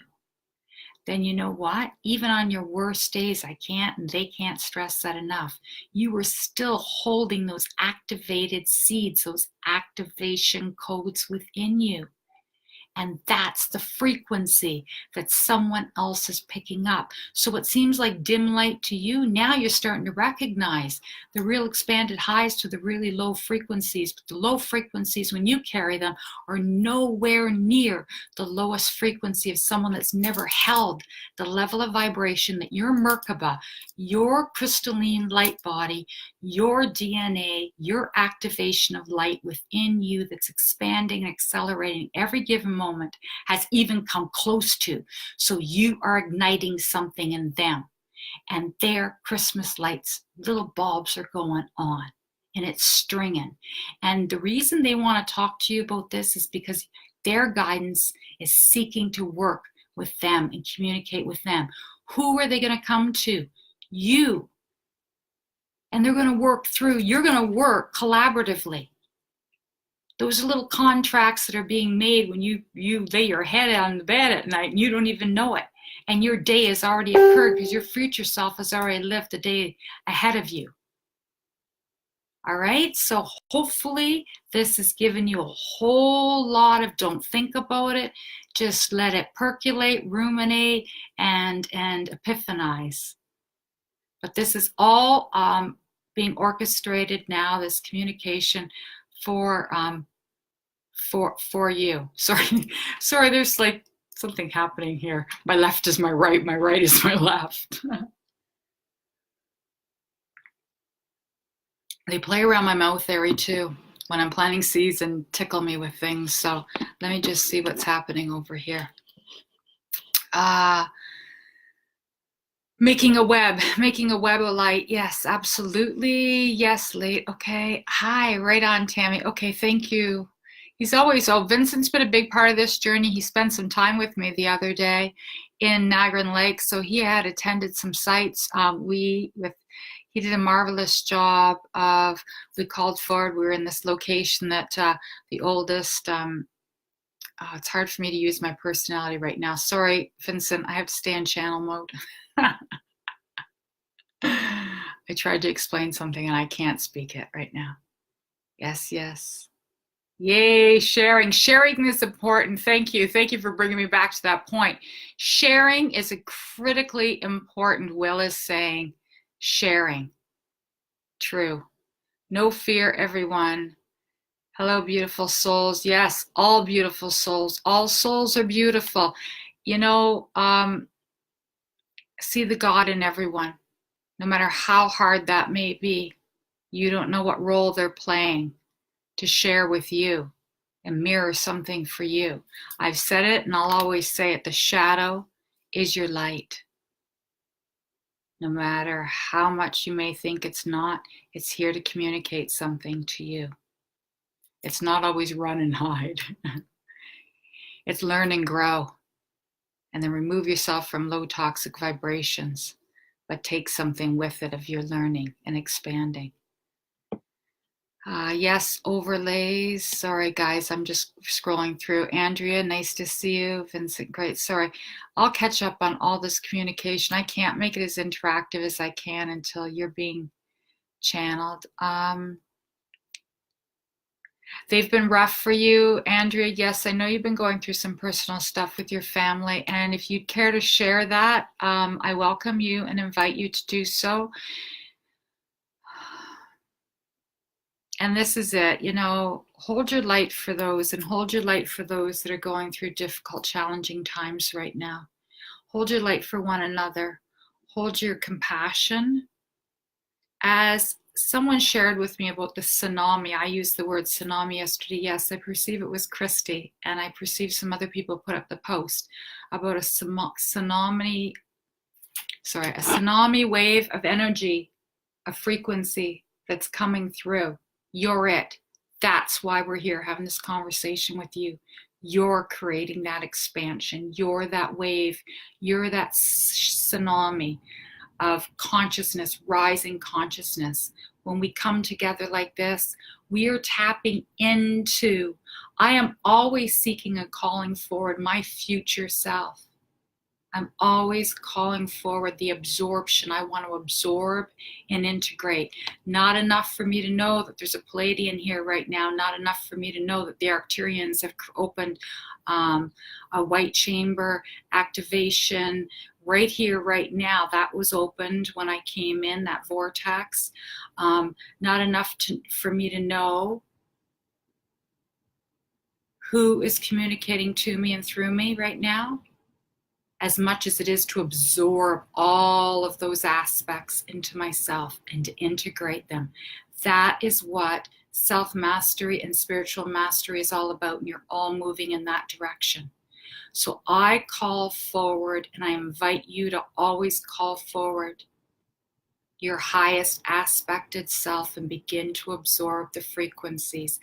then you know what? Even on your worst days, they can't stress that enough. You were still holding those activated seeds, those activation codes within you. And that's the frequency that someone else is picking up. So what seems like dim light to you, now you're starting to recognize the real expanded highs to the really low frequencies. But the low frequencies, when you carry them, are nowhere near the lowest frequency of someone that's never held the level of vibration that your Merkaba, your crystalline light body, your DNA, your activation of light within you that's expanding and accelerating every given moment has even come close to. So you are igniting something in them, and their Christmas lights, little bulbs are going on, and it's stringing. And the reason they want to talk to you about this is because their guidance is seeking to work with them and communicate with them. Who are they going to come to? You. And they're going to work through, you're going to work collaboratively. Those little contracts that are being made when you lay your head on the bed at night and you don't even know it. And your day has already occurred because your future self has already lived the day ahead of you. All right, so hopefully this has given you a whole lot of, don't think about it, just let it percolate, ruminate, and epiphanize. But this is all being orchestrated now, this communication for you. Sorry, there's like something happening here. My left is my right is my left. They play around my mouth area too when I'm planting seeds and tickle me with things. So let me just see what's happening over here. Making a web of light. Yes, absolutely. Yes, late. Okay. Hi, right on, Tammy. Okay, thank you. Vincent's been a big part of this journey. He spent some time with me the other day in Niagara Lake. So he had attended some sites. He did a marvelous job of, we called forward, we were in this location that the oldest, it's hard for me to use my personality right now. Sorry, Vincent, I have to stay in channel mode. I tried to explain something and I can't speak it right now. Yes. Yay, sharing. Sharing is important. Thank you. Thank you for bringing me back to that point. Sharing is a critically important. Will is saying sharing. True. No fear, everyone. Hello, beautiful souls. Yes, all beautiful souls. All souls are beautiful. You know, see the God in everyone, no matter how hard that may be. You don't know what role they're playing to share with you and mirror something for you. I've said it and I'll always say it, the shadow is your light. No matter how much you may think it's not, it's here to communicate something to you. It's not always run and hide. It's learn and grow. And then remove yourself from low toxic vibrations, but take something with it of your learning and expanding. Yes, overlays. Sorry, guys, I'm just scrolling through. Andrea, nice to see you. Vincent, great. Sorry. I'll catch up on all this communication. I can't make it as interactive as I can until you're being channeled. They've been rough for you, Andrea. Yes, I know you've been going through some personal stuff with your family. And if you'd care to share that, I welcome you and invite you to do so. And this is it, you know, hold your light for those and hold your light for those that are going through difficult, challenging times right now. Hold your light for one another. Hold your compassion. As someone shared with me about the tsunami, I used the word tsunami yesterday. Yes, I perceive it was Christy, and I perceive some other people put up the post about a tsunami wave of energy, a frequency that's coming through. You're it. That's why we're here having this conversation with you. You're creating that expansion. You're that wave. You're that tsunami of consciousness, rising consciousness. When we come together like this, we are tapping into, I am always seeking and calling forward my future self. I'm always calling forward the absorption. I want to absorb and integrate. Not enough for me to know that there's a Pleiadian here right now. Not enough for me to know that the Arcturians have opened a white chamber activation right here, right now. That was opened when I came in, that vortex. Not enough for me to know who is communicating to me and through me right now, as much as it is to absorb all of those aspects into myself and to integrate them. That is what self-mastery and spiritual mastery is all about, and you're all moving in that direction. So I call forward, and I invite you to always call forward your highest aspected self and begin to absorb the frequencies.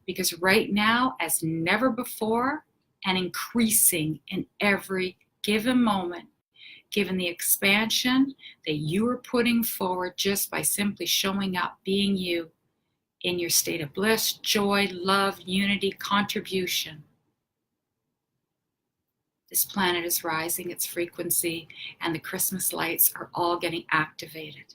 Because right now, as never before, and increasing in every given moment, given the expansion that you are putting forward just by simply showing up, being you in your state of bliss, joy, love, unity, contribution. This planet is rising its frequency, and the Christmas lights are all getting activated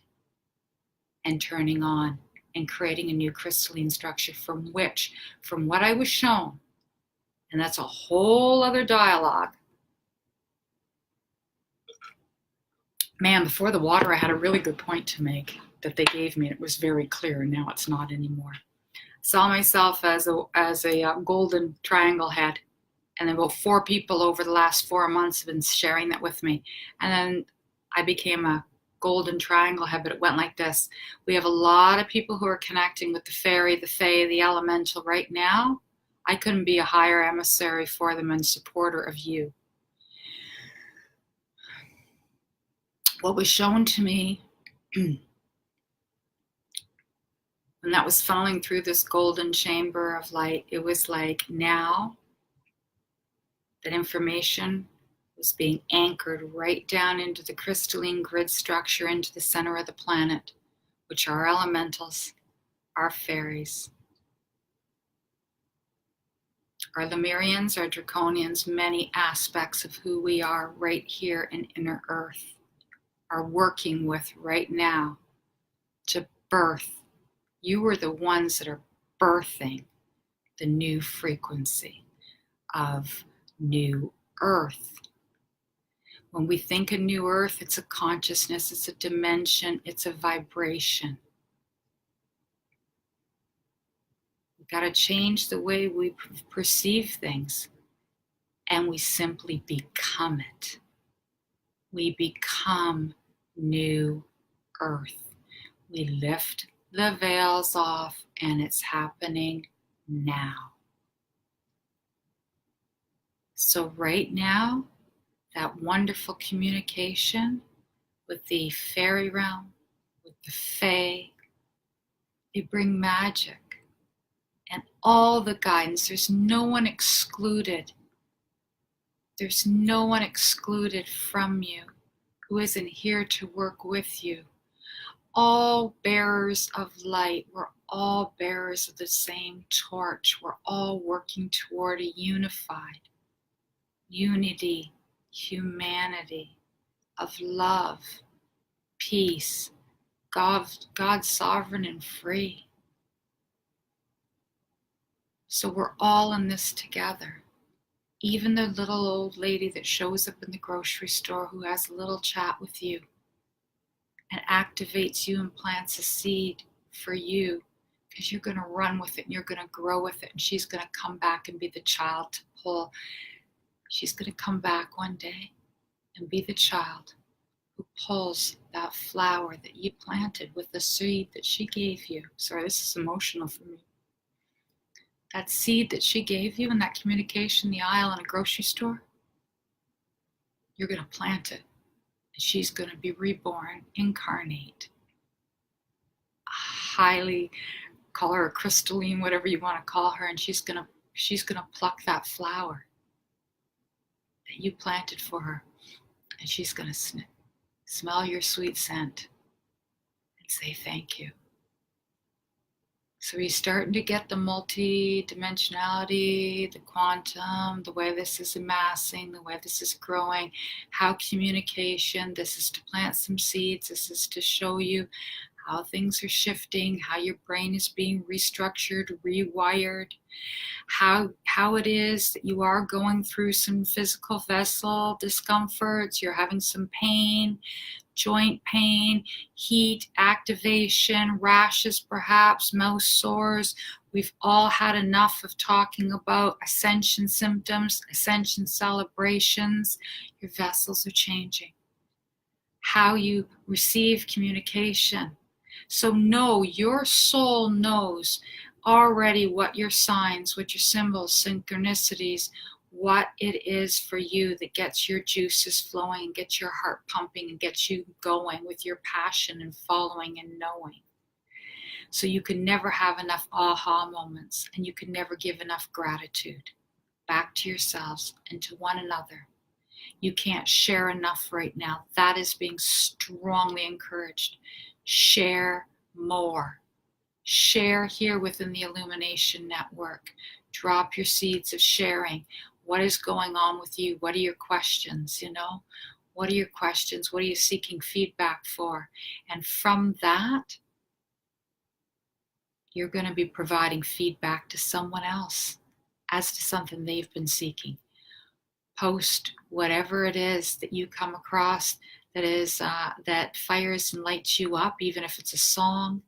and turning on and creating a new crystalline structure from what I was shown, and that's a whole other dialogue. Man, before the water, I had a really good point to make that they gave me. It was very clear, and now it's not anymore. Saw myself as a golden triangle head, and about 4 people over the last 4 months have been sharing that with me. And then I became a golden triangle head, but it went like this. We have a lot of people who are connecting with the fairy, the fae, the elemental right now. I couldn't be a higher emissary for them and supporter of you. What was shown to me when that was falling through this golden chamber of light, it was like now that information was being anchored right down into the crystalline grid structure, into the center of the planet, which are elementals, our fairies, our Lemurians, our Draconians, many aspects of who we are right here in inner earth are working with right now to birth. You are the ones that are birthing the new frequency of new earth. When we think of new earth, it's a consciousness, it's a dimension, it's a vibration. Got to change the way we perceive things, and we simply become it. We become new earth. We lift the veils off, and it's happening now. So right now, that wonderful communication with the fairy realm, with the fae, they bring magic and all the guidance. There's no one excluded. There's no one excluded from you who isn't here to work with you. All bearers of light. We're all bearers of the same torch. We're all working toward a unified unity, humanity of love, peace, God sovereign and free. So we're all in this together. Even the little old lady that shows up in the grocery store who has a little chat with you and activates you and plants a seed for you, because you're going to run with it and you're going to grow with it, and she's going to come back and be the child to pull. She's going to come back one day and be the child who pulls that flower that you planted with the seed that she gave you. Sorry, this is emotional for me. That seed that she gave you in that communication in the aisle in a grocery store, you're going to plant it. And she's going to be reborn, incarnate. Highly, call her a crystalline, whatever you want to call her, and she's going to pluck that flower that you planted for her, and she's going to smell your sweet scent and say thank you. So you're starting to get the multi-dimensionality, the quantum, the way this is amassing, the way this is growing, how communication, this is to plant some seeds, this is to show you how things are shifting, how your brain is being restructured, rewired, how it is that you are going through some physical vessel discomforts, you're having some pain, joint pain, heat, activation, rashes perhaps, mouth sores. We've all had enough of talking about ascension symptoms, ascension celebrations. Your vessels are changing. How you receive communication. So know, your soul knows already what your signs, what your symbols, synchronicities, what it is for you that gets your juices flowing and gets your heart pumping and gets you going with your passion and following and knowing. So you can never have enough aha moments, and you can never give enough gratitude back to yourselves and to one another. You can't share enough right now. That is being strongly encouraged. Share more. Share here within the Illumination Network. Drop your seeds of sharing. What is going on with you? What are your questions? What are your questions? What are you seeking feedback for? And from that, you're going to be providing feedback to someone else as to something they've been seeking. Post whatever it is that you come across that fires and lights you up, even if it's a song,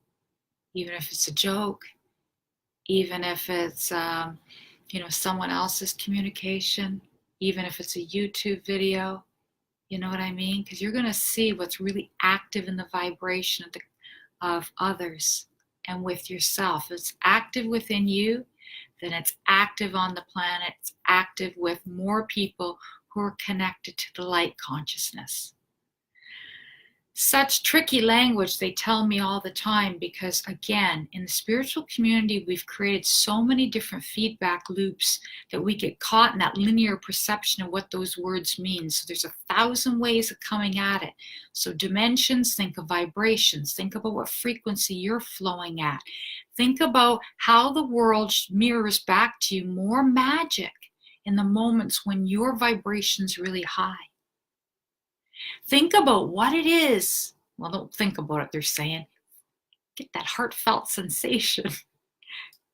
even if it's a joke, even if it's someone else's communication, even if it's a YouTube video. You know what I mean? Because you're going to see what's really active in the vibration of others and with yourself. If it's active within you, then it's active on the planet. It's active with more people who are connected to the light consciousness. Such tricky language, they tell me all the time, because again, in the spiritual community, we've created so many different feedback loops that we get caught in that linear perception of what those words mean. So there's 1,000 ways of coming at it. So dimensions, think of vibrations, think about what frequency you're flowing at. Think about how the world mirrors back to you more magic in the moments when your vibration's really high. Think about what it is. Well, don't think about it, they're saying. Get that heartfelt sensation.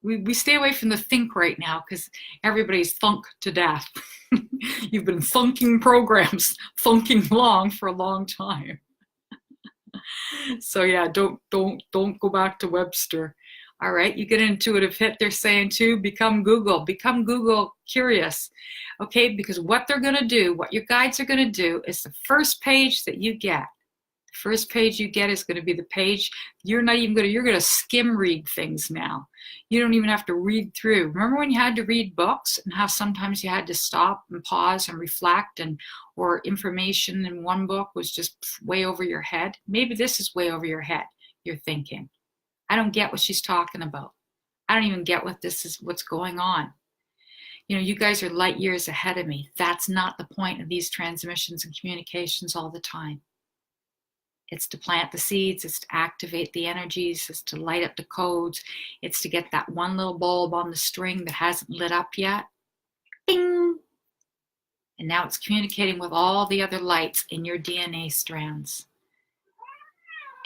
We stay away from the think right now because everybody's thunk to death. You've been thunking programs, thunking long for a long time. So yeah, don't go back to Webster. All right, you get an intuitive hit. They're saying too, become Google curious. Okay, because what they're going to do, what your guides are going to do is the first page that you get. The first page you get is going to be the page you're going to skim read things now. You don't even have to read through. Remember when you had to read books and how sometimes you had to stop and pause and reflect, or information in one book was just way over your head? Maybe this is way over your head. You're thinking, I don't get what she's talking about. I don't even get what's going on. You guys are light years ahead of me. That's not the point of these transmissions and communications all the time. It's to plant the seeds, it's to activate the energies, it's to light up the codes, it's to get that one little bulb on the string that hasn't lit up yet. Bing! And now it's communicating with all the other lights in your DNA strands.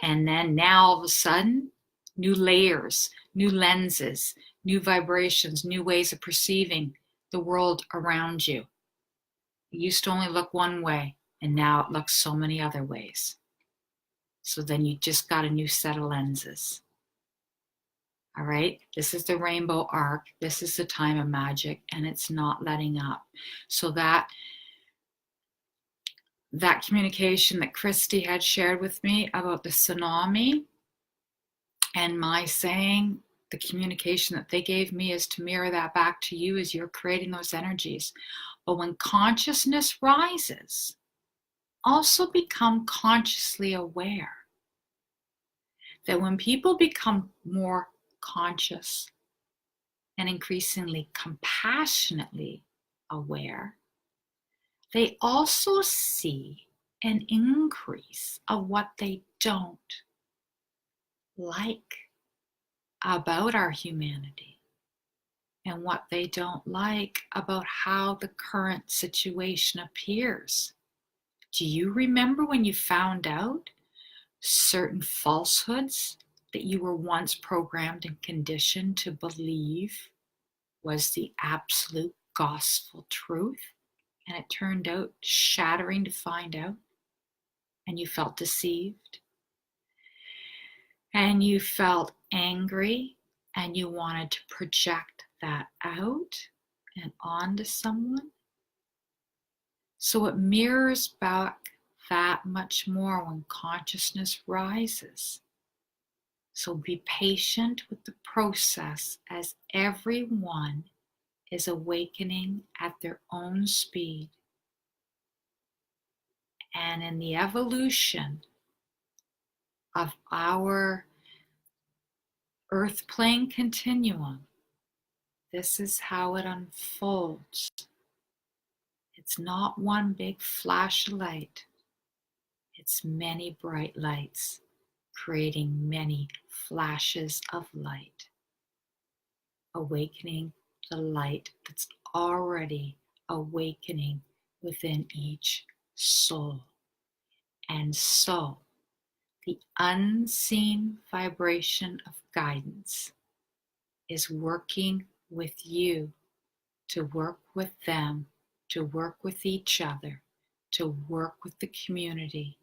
And then now all of a sudden, new layers, new lenses, new vibrations, new ways of perceiving the world around you. It used to only look one way, and now it looks so many other ways. So then you just got a new set of lenses. All right, this is the rainbow arc. This is the time of magic, and it's not letting up. So that communication that Christy had shared with me about the tsunami, and my saying, the communication that they gave me is to mirror that back to you as you're creating those energies. But when consciousness rises, also become consciously aware. That when people become more conscious and increasingly compassionately aware, they also see an increase of what they don't like about our humanity and what they don't like about how the current situation appears. Do you remember when you found out certain falsehoods that you were once programmed and conditioned to believe was the absolute gospel truth, and it turned out shattering to find out, and you felt deceived, and you felt angry, and you wanted to project that out and onto someone? So it mirrors back that much more when consciousness rises. So be patient with the process as everyone is awakening at their own speed. And in the evolution of our earth plane continuum, this is how it unfolds. It's not one big flash of light. It's many bright lights, creating many flashes of light, awakening the light that's already awakening within each soul. And so, the unseen vibration of guidance is working with you to work with them, to work with each other, to work with the community,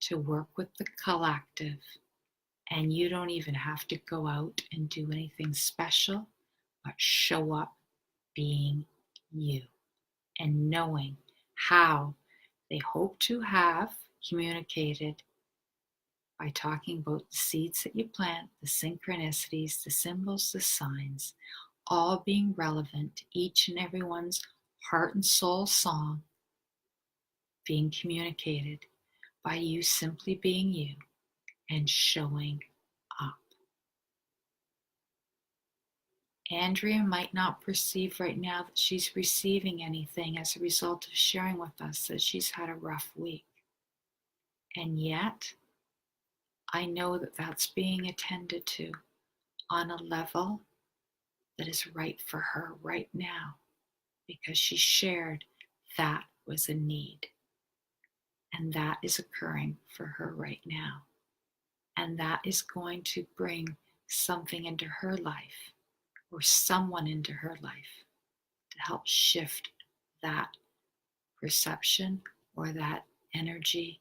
to work with the collective. And you don't even have to go out and do anything special, but show up being you and knowing how they hope to have communicated by talking about the seeds that you plant, the synchronicities, the symbols, the signs, all being relevant to each and everyone's heart and soul song, being communicated by you simply being you and showing up. Andrea might not perceive right now that she's receiving anything as a result of sharing with us that she's had a rough week. And yet, I know that that's being attended to on a level that is right for her right now, because she shared that was a need. And that is occurring for her right now. And that is going to bring something into her life, or someone into her life, to help shift that perception or that energy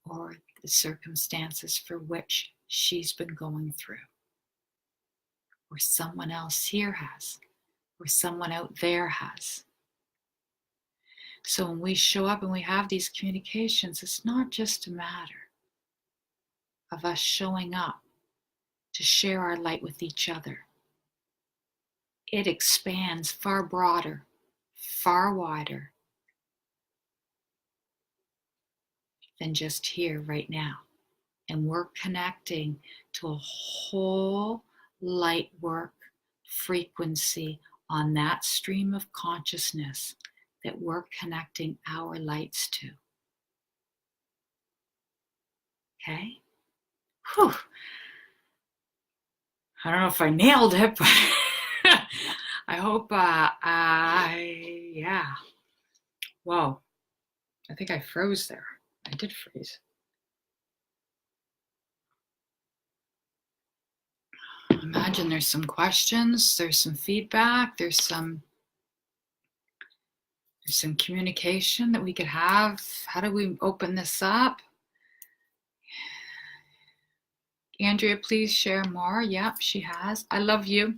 or the circumstances for which she's been going through. or someone else here has, or someone out there has. So when we show up and we have these communications, it's not just a matter of us showing up to share our light with each other. It expands far broader, far wider than just here right now. And we're connecting to a whole light work frequency on that stream of consciousness that we're connecting our lights to. Okay? Whew. I don't know if I nailed it, but I hope yeah. Whoa. I think I froze there. I did freeze. Imagine there's some questions, there's some feedback, there's some communication that we could have. How do we open this up? Andrea, please share more. Yep, she has. I love you.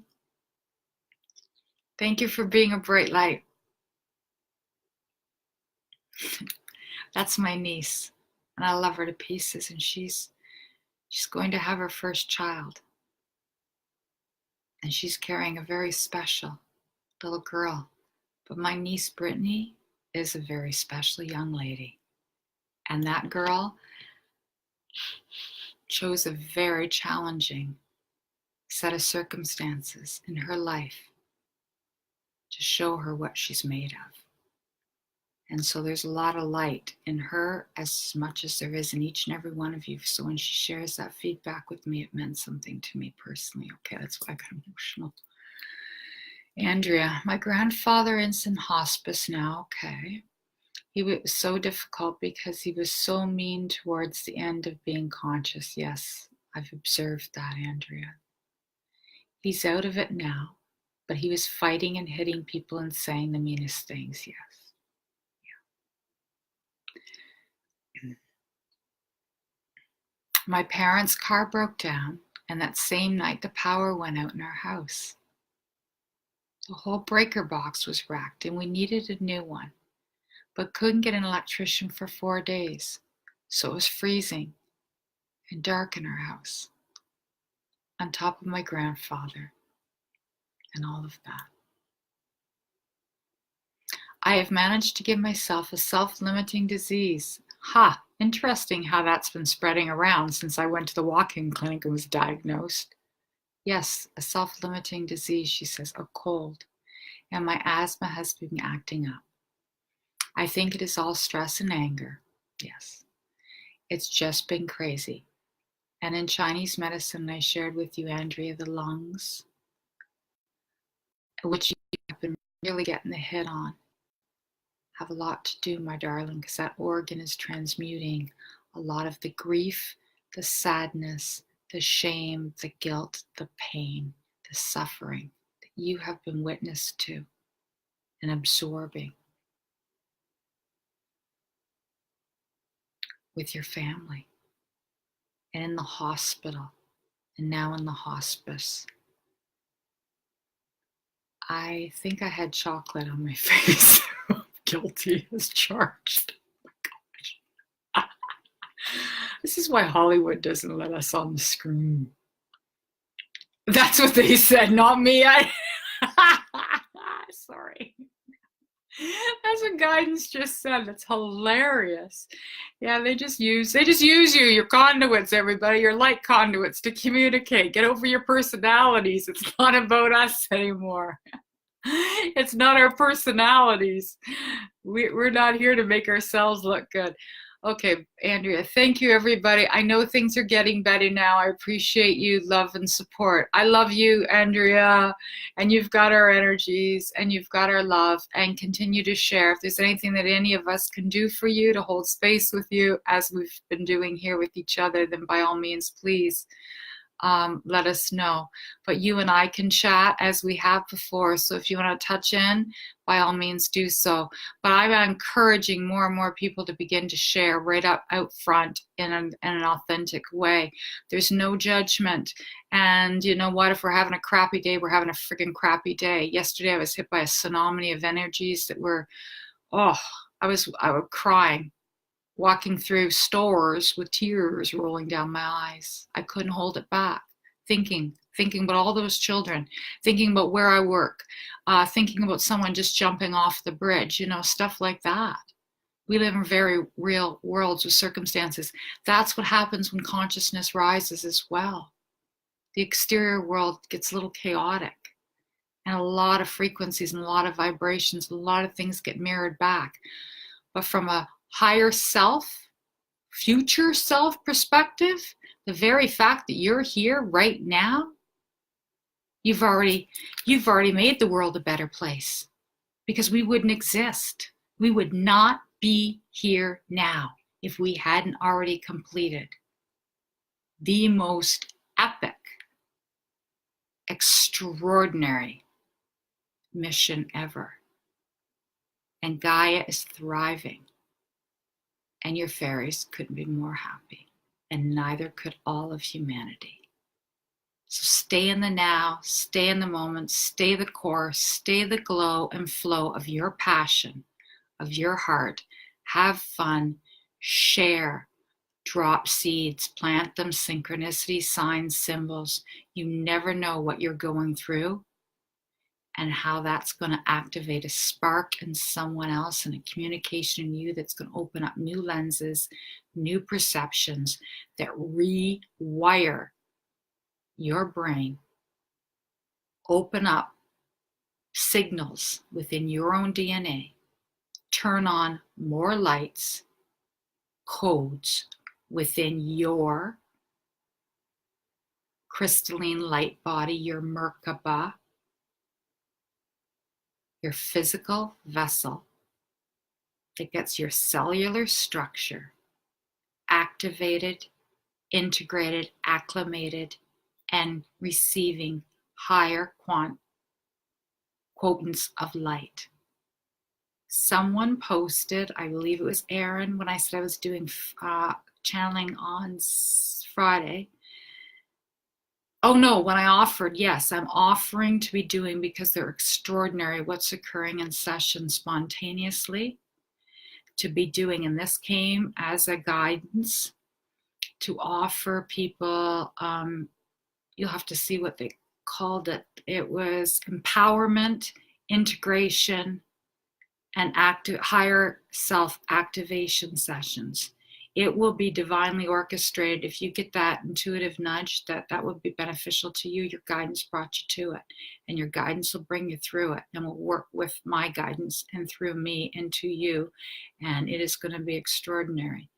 Thank you for being a bright light. That's my niece, and I love her to pieces, and she's going to have her first child. And she's carrying a very special little girl. But my niece Brittany is a very special young lady. And that girl chose a very challenging set of circumstances in her life to show her what she's made of. And so there's a lot of light in her as much as there is in each and every one of you. So when she shares that feedback with me, it meant something to me personally. Okay, that's why I got emotional. Andrea, my grandfather is in hospice now. Okay. He was so difficult because he was so mean towards the end of being conscious. Yes, I've observed that, Andrea. He's out of it now, but he was fighting and hitting people and saying the meanest things, yes. My parents' car broke down, and that same night the power went out in our house. The whole breaker box was wrecked, and we needed a new one, but couldn't get an electrician for 4 days, so it was freezing and dark in our house, on top of my grandfather and all of that. I have managed to give myself a self-limiting disease. Ha! Interesting how that's been spreading around since I went to the walk-in clinic and was diagnosed. Yes, a self-limiting disease, she says, a cold. And my asthma has been acting up. I think it is all stress and anger. Yes. It's just been crazy. And in Chinese medicine, I shared with you, Andrea, the lungs, which you have been really getting the hit on, have a lot to do, my darling, because that organ is transmuting a lot of the grief, the sadness, the shame, the guilt, the pain, the suffering that you have been witness to and absorbing with your family and in the hospital and now in the hospice. I think I had chocolate on my face. Guilty as charged. Oh my gosh. This is why Hollywood doesn't let us on the screen. That's what they said, not me. Sorry. That's what guidance just said. That's hilarious. Yeah, they just use you. You're conduits, everybody. You're light conduits to communicate. Get over your personalities. It's not about us anymore. It's not our personalities. We're not here to make ourselves look good. Okay, Andrea, thank you, everybody. I know things are getting better now. I appreciate you, love and support. I love you, Andrea, and you've got our energies and you've got our love, and continue to share. If there's anything that any of us can do for you to hold space with you as we've been doing here with each other, then by all means, please let us know. But you and I can chat as we have before. So if you want to touch in, by all means do so. But I'm encouraging more and more people to begin to share right up out front in an authentic way. There's no judgment. And you know what? If we're having a crappy day, we're having a friggin' crappy day. Yesterday I was hit by a tsunami of energies that were, I was crying, walking through stores with tears rolling down my eyes. I couldn't hold it back. Thinking about all those children, thinking about where I work, thinking about someone just jumping off the bridge, stuff like that. We live in very real worlds with circumstances. That's what happens when consciousness rises as well. The exterior world gets a little chaotic, and a lot of frequencies and a lot of vibrations, a lot of things get mirrored back. But from a higher self, future self perspective, the very fact that you're here right now, you've already made the world a better place, because we wouldn't exist. We would not be here now if we hadn't already completed the most epic, extraordinary mission ever. And Gaia is thriving. And your fairies couldn't be more happy. And neither could all of humanity. So stay in the now, stay in the moment, stay the course, stay the glow and flow of your passion, of your heart. Have fun, share, drop seeds, plant them, synchronicity, signs, symbols. You never know what you're going through and how that's going to activate a spark in someone else and a communication in you that's going to open up new lenses, new perceptions that rewire your brain, open up signals within your own DNA, turn on more lights, codes within your crystalline light body, your Merkaba, your physical vessel that gets your cellular structure activated, integrated, acclimated, and receiving higher quotants of light. Someone posted, I believe it was Aaron, when I said I was doing channeling on Friday. Oh no, when I offered, yes, I'm offering to be doing, because they're extraordinary, what's occurring in session spontaneously, to be doing, and this came as a guidance to offer people, you'll have to see what they called it. It was empowerment, integration, and higher self-activation sessions. It will be divinely orchestrated. If you get that intuitive nudge, that would be beneficial to you. Your guidance brought you to it, and your guidance will bring you through it, and will work with my guidance and through me into you, and it is going to be extraordinary.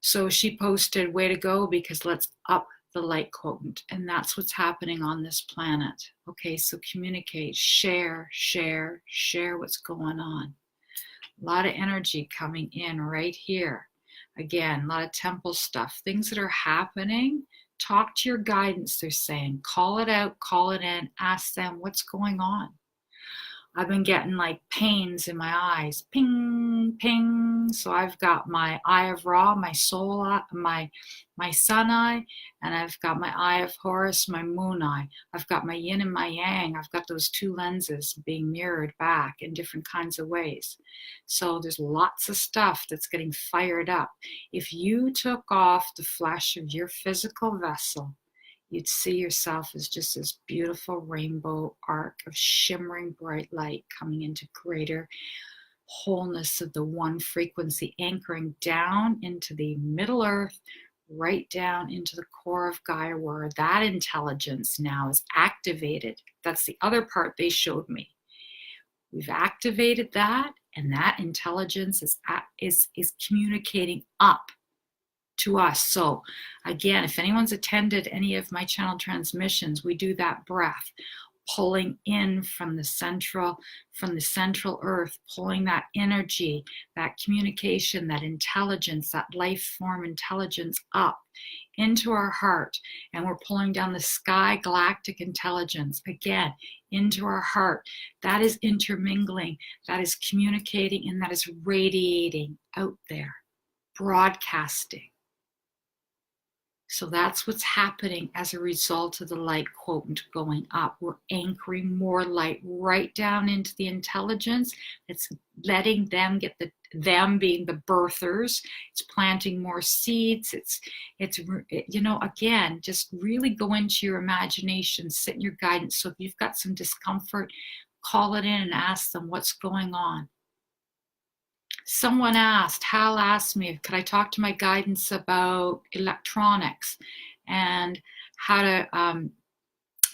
So she posted, way to go, because let's up the light quotient, and that's what's happening on this planet. Okay, so communicate, share what's going on. A lot of energy coming in right here. Again, a lot of temple stuff, things that are happening. Talk to your guidance, they're saying. Call it out, call it in, ask them what's going on. I've been getting like pains in my eyes, ping, ping. So I've got my eye of Ra, my soul eye, my sun eye, and I've got my eye of Horus, my moon eye. I've got my yin and my yang. I've got those two lenses being mirrored back in different kinds of ways. So there's lots of stuff that's getting fired up. If you took off the flesh of your physical vessel, you'd see yourself as just this beautiful rainbow arc of shimmering bright light coming into greater wholeness of the one frequency, anchoring down into the Middle Earth, right down into the core of Gaia, where that intelligence now is activated. That's the other part they showed me. We've activated that, and that intelligence is communicating up to us. So again, if anyone's attended any of my channel transmissions, we do that breath, pulling in from the central earth, pulling that energy, that communication, that intelligence, that life form intelligence up into our heart, and we're pulling down the sky galactic intelligence again into our heart. That is intermingling, that is communicating, and that is radiating out there, broadcasting. So that's what's happening as a result of the light quotient going up. We're anchoring more light right down into the intelligence. It's letting them get them being the birthers. It's planting more seeds. It's again, just really go into your imagination, sit in your guidance. So if you've got some discomfort, call it in and ask them what's going on. Someone asked, Hal asked me, could I talk to my guidance about electronics and how to,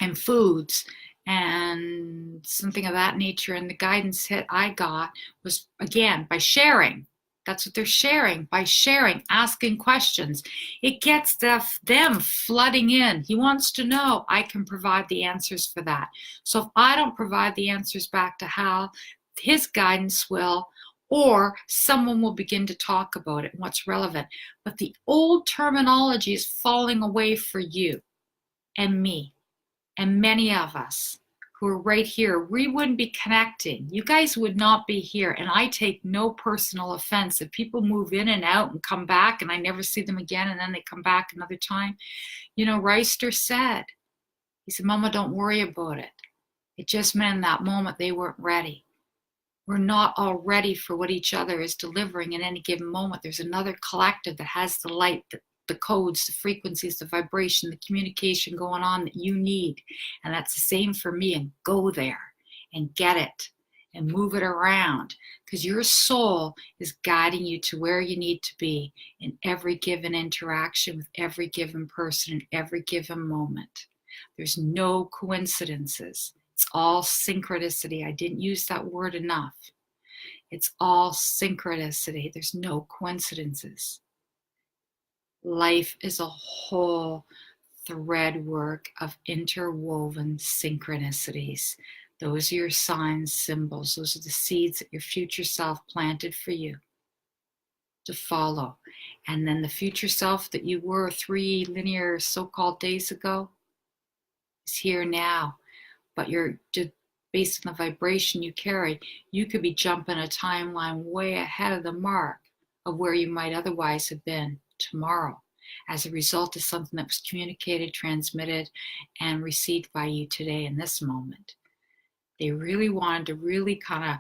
and foods and something of that nature. And the guidance hit I got was, again, by sharing. That's what they're sharing, by sharing, asking questions. It gets them flooding in. He wants to know. I can provide the answers for that. So if I don't provide the answers back to Hal, his guidance will, or someone will begin to talk about it and what's relevant. But the old terminology is falling away for you and me and many of us who are right here. We wouldn't be connecting. You guys would not be here. And I take no personal offense if people move in and out and come back and I never see them again and then they come back another time. You know, Reister said, he said, Mama, don't worry about it. It just meant in that moment they weren't ready. We're not all ready for what each other is delivering in any given moment. There's another collective that has the light, the codes, the frequencies, the vibration, the communication going on that you need. And that's the same for me. And go there and get it and move it around, because your soul is guiding you to where you need to be in every given interaction with every given person in every given moment. There's no coincidences. It's all synchronicity. I didn't use that word enough. It's all synchronicity. There's no coincidences. Life is a whole thread work of interwoven synchronicities. Those are your signs, symbols. Those are the seeds that your future self planted for you to follow. And then the future self that you were 3 linear so-called days ago is here now. But you're just based on the vibration you carry, you could be jumping a timeline way ahead of the mark of where you might otherwise have been tomorrow as a result of something that was communicated, transmitted, and received by you today in this moment. They really wanted to really kind of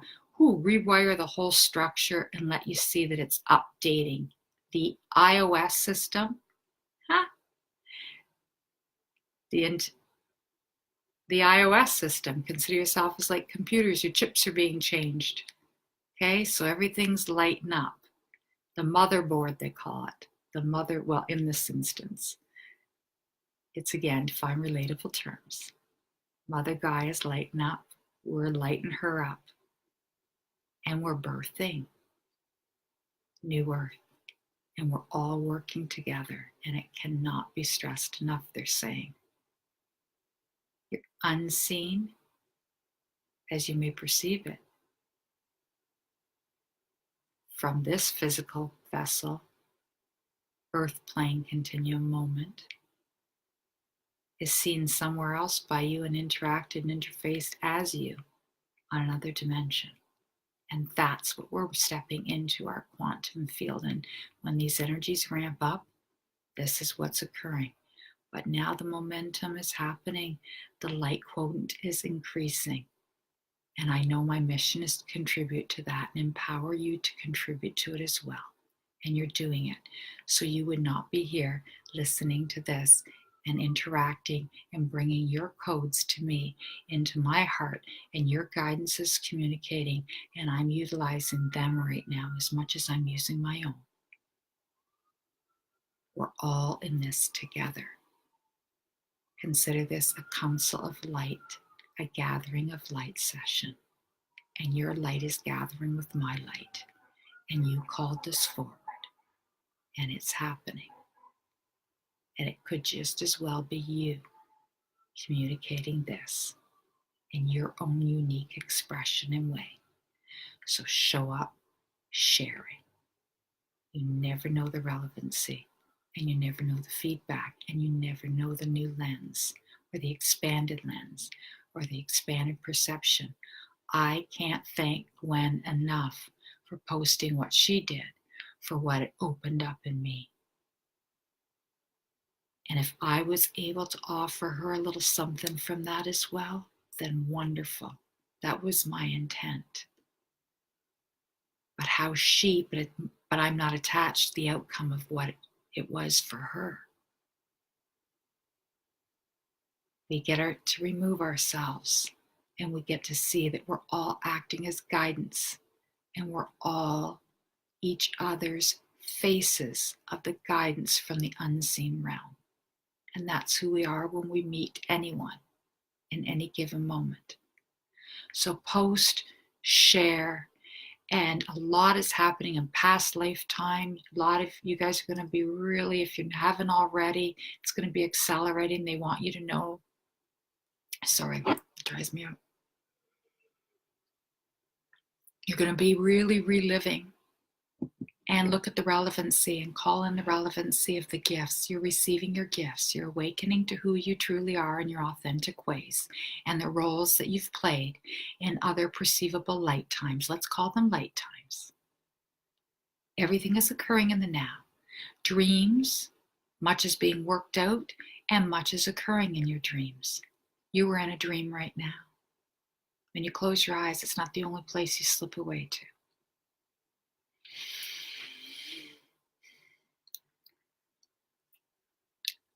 rewire the whole structure and let you see that it's updating. The iOS system, the iOS system, consider yourself as like computers, your chips are being changed. Okay, so everything's lighting up. The motherboard, they call it. Well, in this instance, it's again, define relatable terms. Mother Gaia is lighting up. We're lighting her up. And we're birthing new earth. And we're all working together. And it cannot be stressed enough, they're saying. You're unseen as you may perceive it from this physical vessel, earth plane continuum moment, is seen somewhere else by you and interacted and interfaced as you on another dimension. And that's what we're stepping into, our quantum field. And when these energies ramp up, this is what's occurring. But now the momentum is happening. The light quotient is increasing. And I know my mission is to contribute to that and empower you to contribute to it as well. And you're doing it. So you would not be here listening to this and interacting and bringing your codes to me into my heart, and your guidance is communicating, and I'm utilizing them right now as much as I'm using my own. We're all in this together. Consider this a council of light, a gathering of light session, and your light is gathering with my light, and you called this forward, and it's happening. And it could just as well be you communicating this in your own unique expression and way. So show up, sharing. You never know the relevancy and you never know the feedback, and you never know the new lens or the expanded lens or the expanded perception. I can't thank Gwen enough for posting what she did, for what it opened up in me. And if I was able to offer her a little something from that as well, then wonderful. That was my intent. But but I'm not attached to the outcome of what it was for her. We get to remove ourselves, and we get to see that we're all acting as guidance, and we're all each other's faces of the guidance from the unseen realm. And that's who we are when we meet anyone in any given moment. So post, share, and a lot is happening in past lifetime. A lot of you guys are going to be really, if you haven't already, it's going to be accelerating. They want you to know. Sorry, it drives me out. You're going to be really reliving, and look at the relevancy and call in the relevancy of the gifts. You're receiving your gifts. You're awakening to who you truly are in your authentic ways and the roles that you've played in other perceivable light times. Let's call them light times. Everything is occurring in the now. Dreams, much is being worked out, and much is occurring in your dreams. You are in a dream right now. When you close your eyes, it's not the only place you slip away to.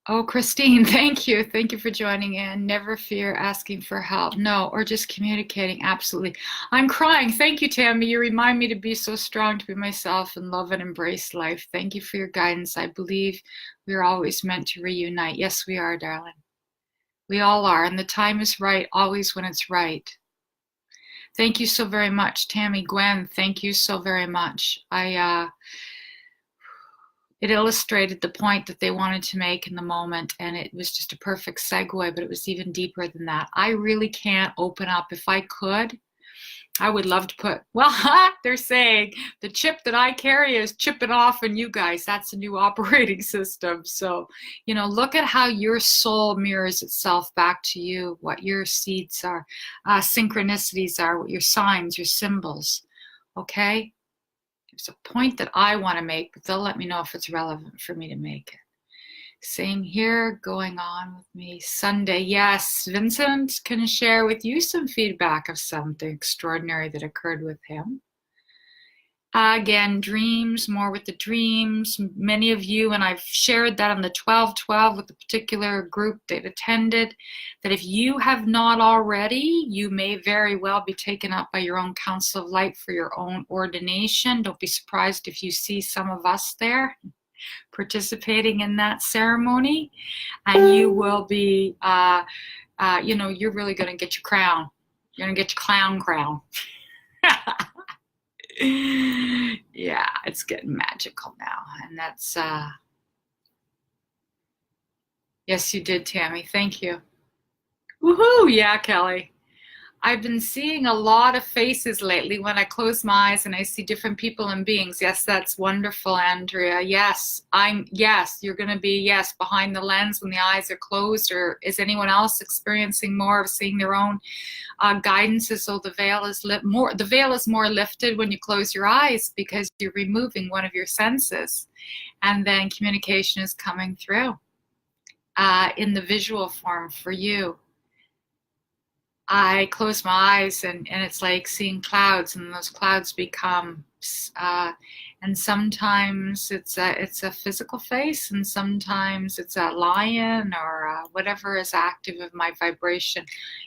Oh, Christine, thank you. Thank you for joining in. Never fear asking for help. No, or just communicating. Absolutely. I'm crying. Thank you, Tammy. You remind me to be so strong, to be myself and love and embrace life. Thank you for your guidance. I believe we're always meant to reunite. Yes, we are, darling. We all are. And the time is right, always when it's right. Thank you so very much, Tammy. Gwen, thank you so very much. It illustrated the point that they wanted to make in the moment, and it was just a perfect segue, but it was even deeper than that. I really can't open up. If I could, I would love to put, well, they're saying the chip that I carry is chipping off on you guys. That's a new operating system. So, look at how your soul mirrors itself back to you, what your seeds are, synchronicities are, what your signs, your symbols, okay? There's a point that I want to make, but they'll let me know if it's relevant for me to make it. Same here, going on with me. Sunday, yes, Vincent can share with you some feedback of something extraordinary that occurred with him. Again, dreams, more with the dreams. Many of you, and I've shared that on the 12-12 with a particular group that attended, that if you have not already, you may very well be taken up by your own Council of Light for your own ordination. Don't be surprised if you see some of us there participating in that ceremony, and you will be, you're really going to get your crown. You're going to get your clown crown. Yeah, it's getting magical now. And that's, yes, you did, Tammy. Thank you. Woohoo! Yeah, Kelly. I've been seeing a lot of faces lately when I close my eyes and I see different people and beings. Yes, that's wonderful, Andrea. Yes, you're going to be, yes, behind the lens when the eyes are closed. Or is anyone else experiencing more of seeing their own guidance as though the veil is more lifted when you close your eyes, because you're removing one of your senses, and then communication is coming through in the visual form for you. I close my eyes and it's like seeing clouds, and those clouds become, and sometimes it's a physical face, and sometimes it's a lion or whatever is active of my vibration.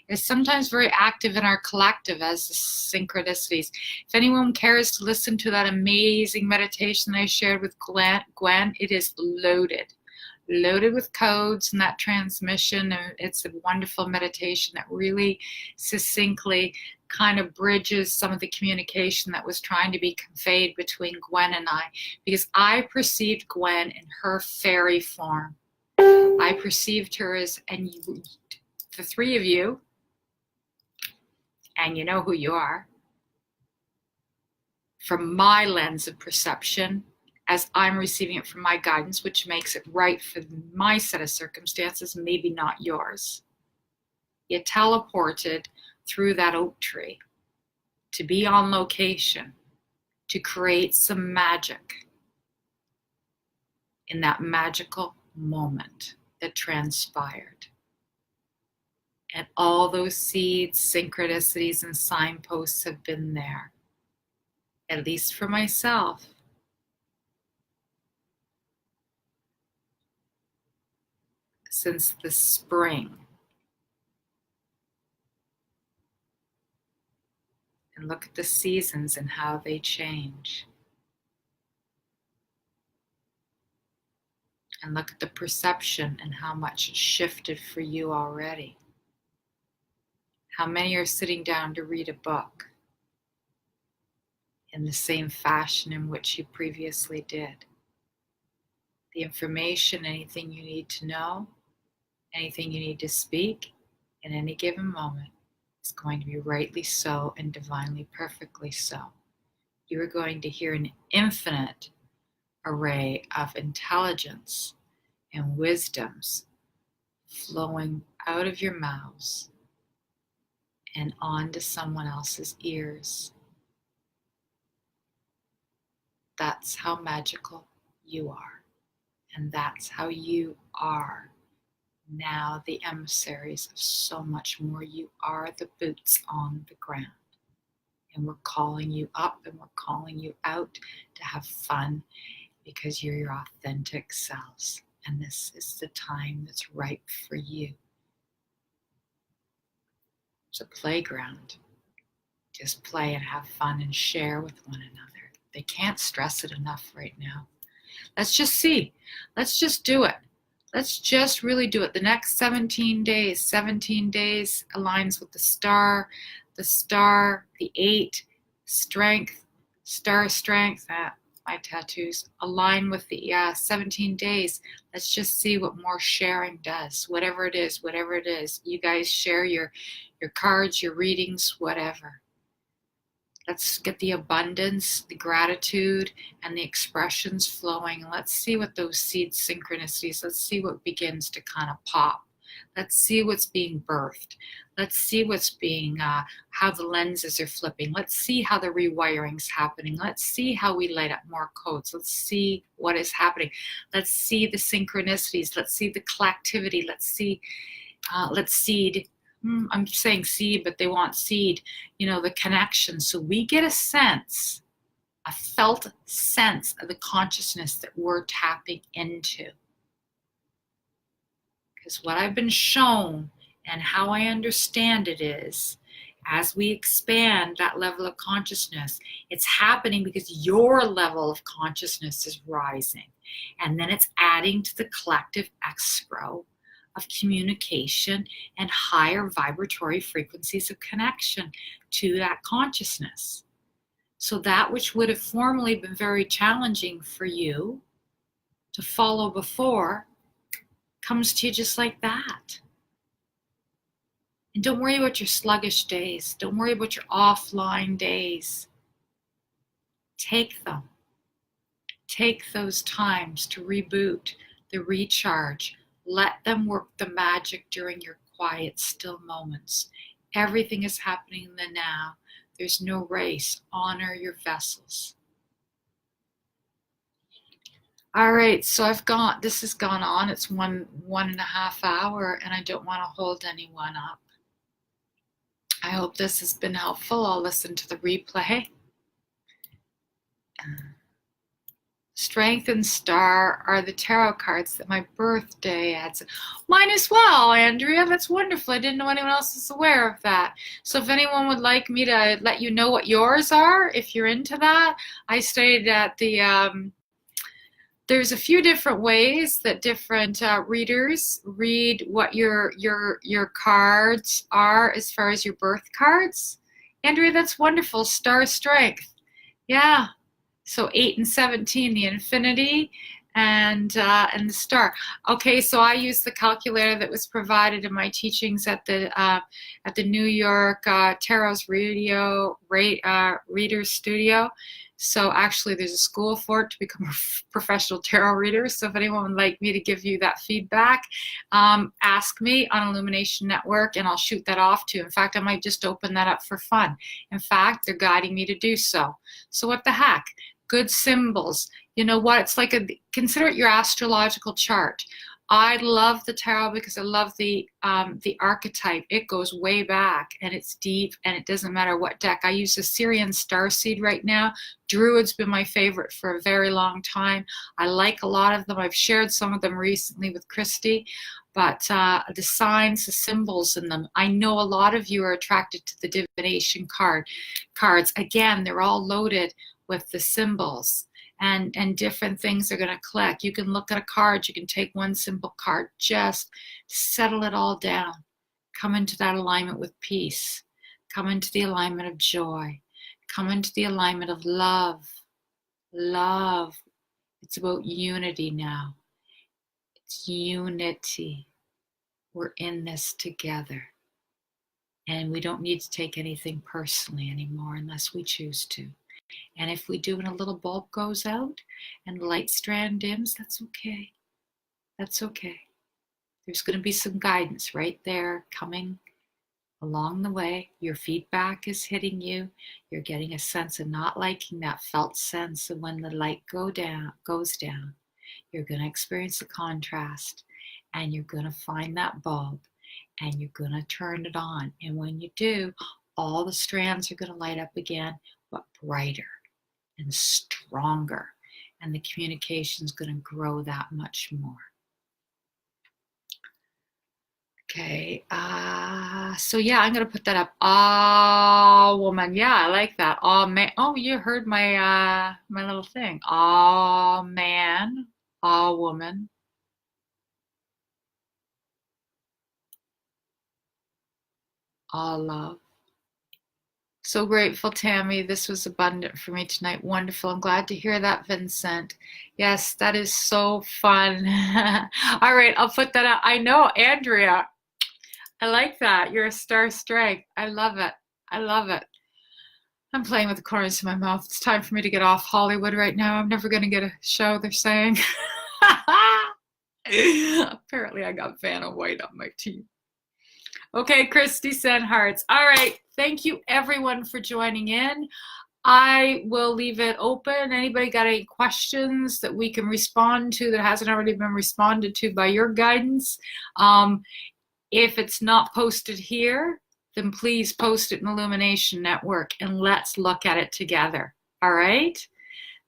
It's sometimes very active in our collective as the synchronicities. If anyone cares to listen to that amazing meditation I shared with Gwen, it is loaded with codes and that transmission. It's a wonderful meditation that really succinctly kind of bridges some of the communication that was trying to be conveyed between Gwen and I, because I perceived Gwen in her fairy form. I perceived her as, and you, the three of you, and you know who you are, from my lens of perception, as I'm receiving it from my guidance, which makes it right for my set of circumstances, maybe not yours. You teleported through that oak tree to be on location, to create some magic in that magical moment that transpired. And all those seeds, synchronicities, and signposts have been there, at least for myself, since the spring. And look at the seasons and how they change. And look at the perception and how much it's shifted for you already. How many are sitting down to read a book in the same fashion in which you previously did? The information, anything you need to know, anything you need to speak in any given moment is going to be rightly so and divinely perfectly so. You are going to hear an infinite array of intelligence and wisdoms flowing out of your mouths and onto someone else's ears. That's how magical you are. And that's how you are now the emissaries of so much more. You are the boots on the ground. And we're calling you up and we're calling you out to have fun because you're your authentic selves. And this is the time that's ripe for you. It's a playground. Just play and have fun and share with one another. They can't stress it enough right now. Let's just see. Let's just do it. Let's just really do it. The next 17 days aligns with the star, the 8, strength, star strength, my tattoos align with the 17 days. Let's just see what more sharing does. Whatever it is. You guys share your cards, your readings, whatever. Let's get the abundance, the gratitude, and the expressions flowing. Let's see what those seed synchronicities, let's see what begins to kind of pop. Let's see what's being birthed. Let's see what's being, how the lenses are flipping. Let's see how the rewiring's happening. Let's see how we light up more codes. Let's see what is happening. Let's see the synchronicities. Let's see the collectivity. Let's seed. I'm saying seed, but they want seed, the connection. So we get a sense, a felt sense of the consciousness that we're tapping into. Because what I've been shown and how I understand it is, as we expand that level of consciousness, it's happening because your level of consciousness is rising. And then it's adding to the collective escrow of communication and higher vibratory frequencies of connection to that consciousness. So that which would have formerly been very challenging for you to follow before comes to you just like that. And don't worry about your sluggish days. Don't worry about your offline days. Take them. Take those times to reboot, the recharge. Let them work the magic during your quiet, still moments. Everything is happening in the now. There's no race. Honor your vessels. All right, so this has gone on. It's one and a half hour, and I don't want to hold anyone up. I hope this has been helpful. I'll listen to the replay. Strength and Star are the tarot cards that my birthday adds. Mine as well, Andrea. That's wonderful. I didn't know anyone else is aware of that. So if anyone would like me to let you know what yours are, if you're into that, I stated at the there's a few different ways that different readers read what your cards are as far as your birth cards. Andrea, that's wonderful. Star Strength. Yeah. So 8 and 17, the infinity and the star. Okay, so I use the calculator that was provided in my teachings at the New York Tarot's Reader Studio. So actually there's a school for it to become a professional tarot reader. So if anyone would like me to give you that feedback, ask me on Illumination Network and I'll shoot that off to you. In fact, I might just open that up for fun. In fact, they're guiding me to do so. So what the heck? Good symbols. You know what? It's like consider it your astrological chart. I love the tarot because I love the archetype. It goes way back and it's deep and it doesn't matter what deck. I use the Syrian Starseed right now. Druid's been my favorite for a very long time. I like a lot of them. I've shared some of them recently with Christy, but the signs, the symbols in them. I know a lot of you are attracted to the divination cards. Again, they're all loaded with the symbols. And different things are going to click. You can look at a card, you can take one simple card, just settle it all down. Come into that alignment with peace. Come into the alignment of joy. Come into the alignment of love. Love. It's about unity now. It's unity. We're in this together. And we don't need to take anything personally anymore unless we choose to. And if we do and a little bulb goes out and the light strand dims, that's okay. That's okay. There's going to be some guidance right there coming along the way. Your feedback is hitting you. You're getting a sense of not liking that felt sense of when the light goes down. You're going to experience the contrast and you're going to find that bulb and you're going to turn it on. And when you do, all the strands are going to light up again, but brighter and stronger, and the communication is going to grow that much more. Okay, so yeah, I'm going to put that up. Ah, woman, yeah, I like that. Ah, man. Oh, you heard my my little thing. Ah, man. Ah, woman. Ah, love. So grateful, Tammy. This was abundant for me tonight. Wonderful. I'm glad to hear that, Vincent. Yes, that is so fun. All right, I'll put that out. I know, Andrea. I like that. You're a star strike. I love it. I love it. I'm playing with the corners of my mouth. It's time for me to get off Hollywood right now. I'm never going to get a show, they're saying. Apparently, I got Vanna White on my team. Okay, Christy sent hearts. All right. Thank you, everyone, for joining in. I will leave it open. Anybody got any questions that we can respond to that hasn't already been responded to by your guidance? If it's not posted here, then please post it in Illumination Network and let's look at it together. All right?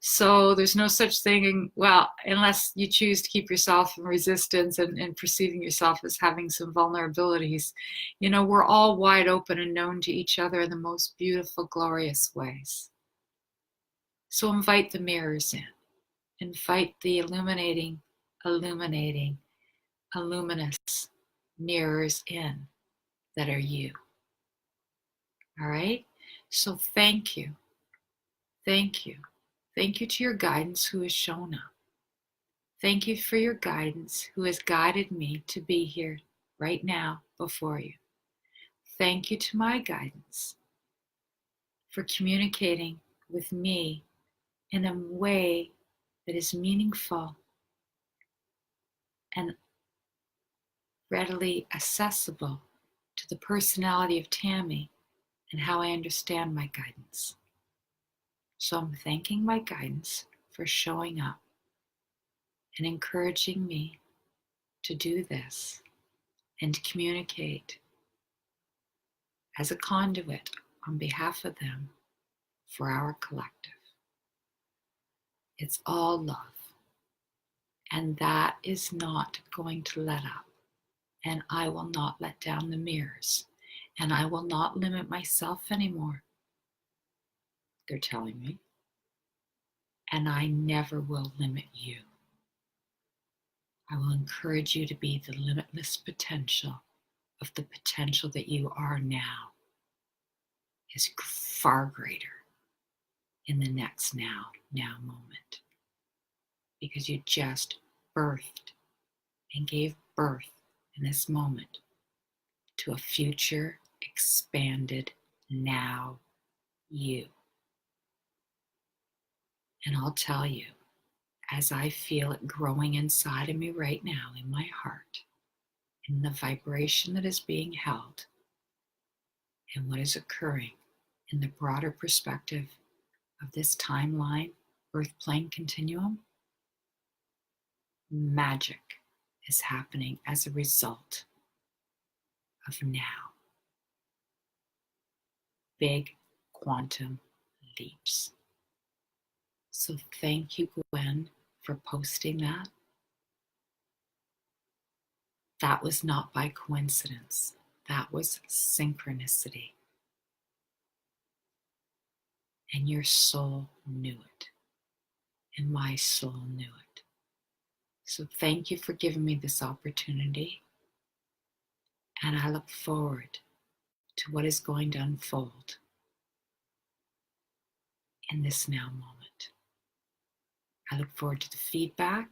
So there's no such thing, well, unless you choose to keep yourself in resistance and perceiving yourself as having some vulnerabilities. You know, we're all wide open and known to each other in the most beautiful, glorious ways. So invite the mirrors in. Invite the illuminating, luminous mirrors in that are you. All right? So thank you. Thank you. Thank you to your guidance who has shown up. Thank you for your guidance who has guided me to be here right now before you. Thank you to my guidance for communicating with me in a way that is meaningful and readily accessible to the personality of Tammy and how I understand my guidance. So I'm thanking my guidance for showing up and encouraging me to do this and to communicate as a conduit on behalf of them for our collective. It's all love. And that is not going to let up. And I will not let down the mirrors. And I will not limit myself anymore. They're telling me. And I never will limit you. I will encourage you to be the limitless potential of the potential that you are now is far greater in the next now moment. Because you just birthed and gave birth in this moment to a future expanded now you. And I'll tell you, as I feel it growing inside of me right now in my heart, in the vibration that is being held, and what is occurring in the broader perspective of this timeline, Earth plane continuum, magic is happening as a result of now. Big quantum leaps. So thank you, Gwen, for posting that. That was not by coincidence. That was synchronicity. And your soul knew it. And my soul knew it. So thank you for giving me this opportunity. And I look forward to what is going to unfold in this now moment. I look forward to the feedback.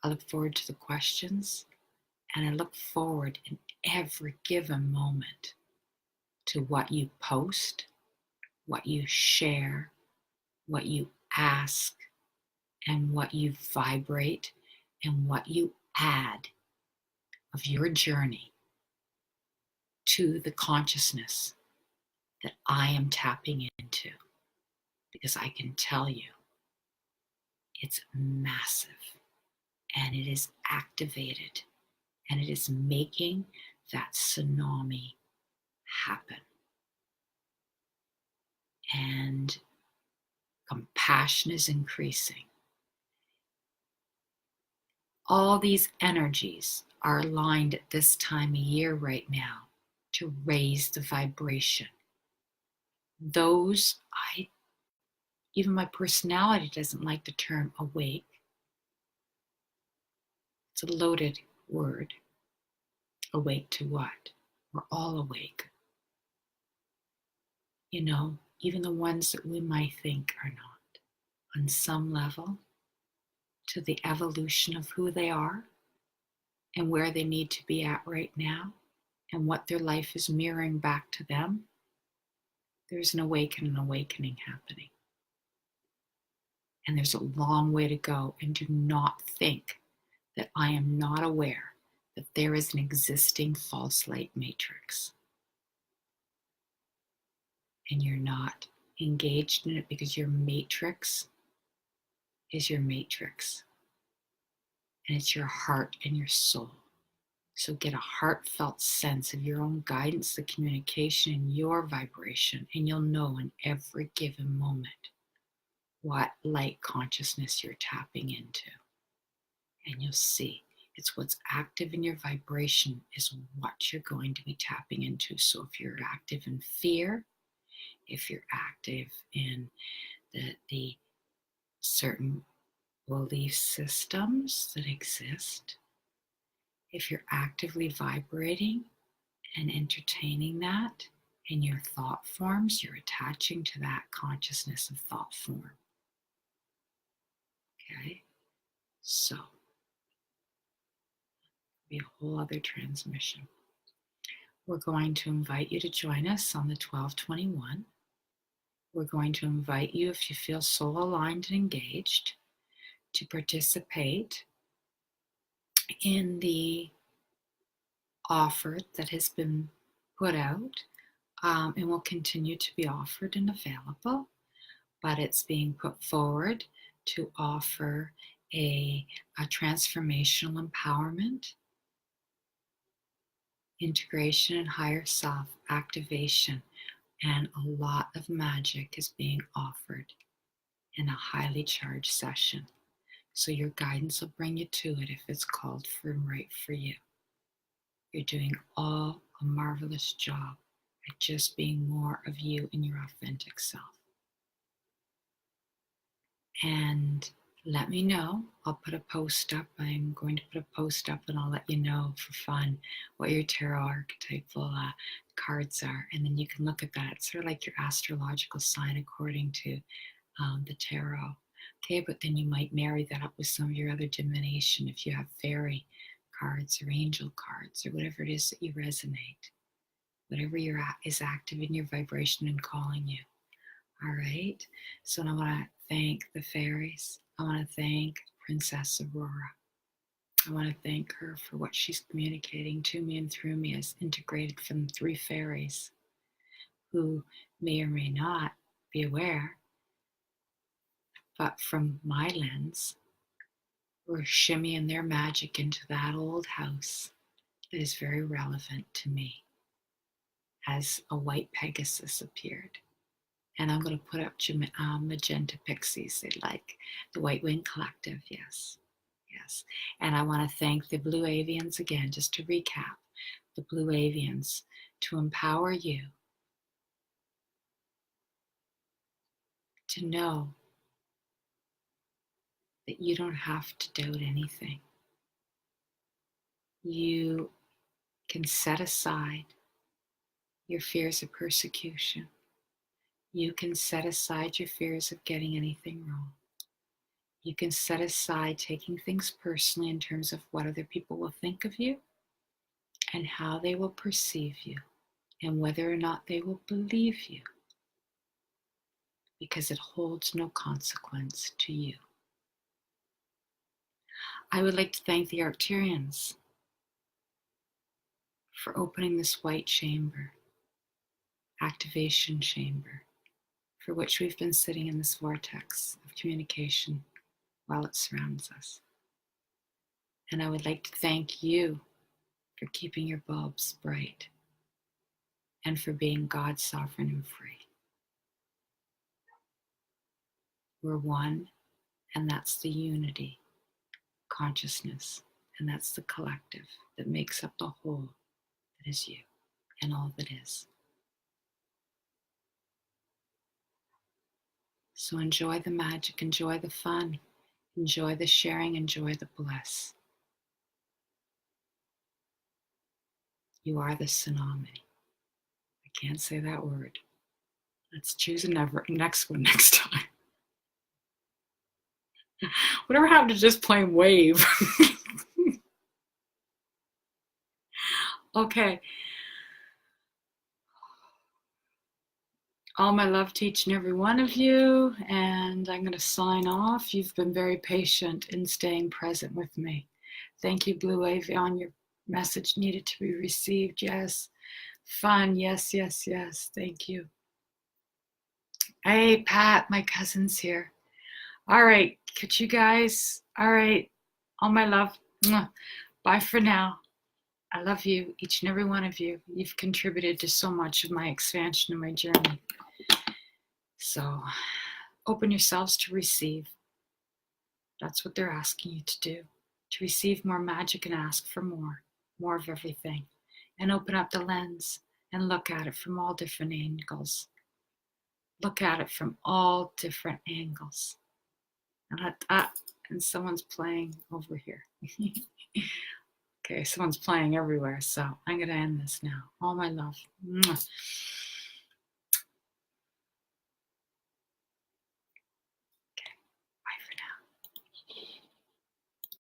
I look forward to the questions. And I look forward in every given moment to what you post, what you share, what you ask, and what you vibrate, and what you add of your journey to the consciousness that I am tapping into. Because I can tell you, it's massive, and it is activated, and it is making that tsunami happen. And compassion is increasing. All these energies are aligned at this time of year right now to raise the vibration. Even my personality doesn't like the term awake. It's a loaded word. Awake to what? We're all awake. Even the ones that we might think are not, on some level, to the evolution of who they are and where they need to be at right now and what their life is mirroring back to them. There's an awakening happening. And there's a long way to go. And do not think that I am not aware that there is an existing false light matrix. And you're not engaged in it because your matrix is your matrix. And it's your heart and your soul. So get a heartfelt sense of your own guidance, the communication, your vibration, and you'll know in every given moment what light consciousness you're tapping into. And you'll see it's what's active in your vibration is what you're going to be tapping into. So if you're active in fear, if you're active in the certain belief systems that exist, if you're actively vibrating and entertaining that in your thought forms, you're attaching to that consciousness of thought form. Okay, so be a whole other transmission. We're going to invite you to join us on the 1221. We're going to invite you, if you feel soul aligned and engaged, to participate in the offer that has been put out and will continue to be offered and available, but it's being put forward to offer a transformational empowerment, integration, and higher self activation. And a lot of magic is being offered in a highly charged session. So your guidance will bring you to it if it's called for and right for you. You're doing all a marvelous job at just being more of you in your authentic self. And let me know. I'll put a post up. I'm going to put a post up and I'll let you know for fun what your tarot archetypal cards are. And then you can look at that. It's sort of like your astrological sign according to the tarot. Okay, but then you might marry that up with some of your other divination if you have fairy cards or angel cards or whatever it is that you resonate. Whatever is active in your vibration and calling you. All right. So I want to thank the fairies. I want to thank Princess Aurora. I want to thank her for what she's communicating to me and through me as integrated from 3 fairies who may or may not be aware, but from my lens, we're shimmying their magic into that old house that is very relevant to me as a white Pegasus appeared. And I'm going to put up magenta pixies. They like the White Wing Collective. Yes. Yes. And I want to thank the Blue Avians again, just to recap, the Blue Avians to empower you to know that you don't have to doubt anything. You can set aside your fears of persecution. You can set aside your fears of getting anything wrong. You can set aside taking things personally in terms of what other people will think of you and how they will perceive you and whether or not they will believe you, because it holds no consequence to you. I would like to thank the Arcturians for opening this white chamber, activation chamber, for which we've been sitting in this vortex of communication while it surrounds us. And I would like to thank you for keeping your bulbs bright and for being God, sovereign, and free. We're one, and that's the unity, consciousness, and that's the collective that makes up the whole that is you and all that is. So enjoy the magic, enjoy the fun, enjoy the sharing, enjoy the bliss. You are the tsunami. I can't say that word. Let's choose a next one next time. Whatever happened to just plain wave? Okay. All my love to each and every one of you, and I'm going to sign off. You've been very patient in staying present with me. Thank you, Blue Avion. Your message needed to be received. Yes. Fun. Yes, yes, yes. Thank you. Hey, Pat, my cousin's here. All right. Could you guys? All right. All my love. Bye for now. I love you, each and every one of you. You've contributed to so much of my expansion and my journey. So open yourselves to receive. That's what they're asking you to do, to receive more magic and ask for more of everything. And open up the lens and look at it from all different angles. Look at it from all different angles. And someone's playing over here. Okay, someone's playing everywhere, so I'm going to end this now. All my love. Mwah.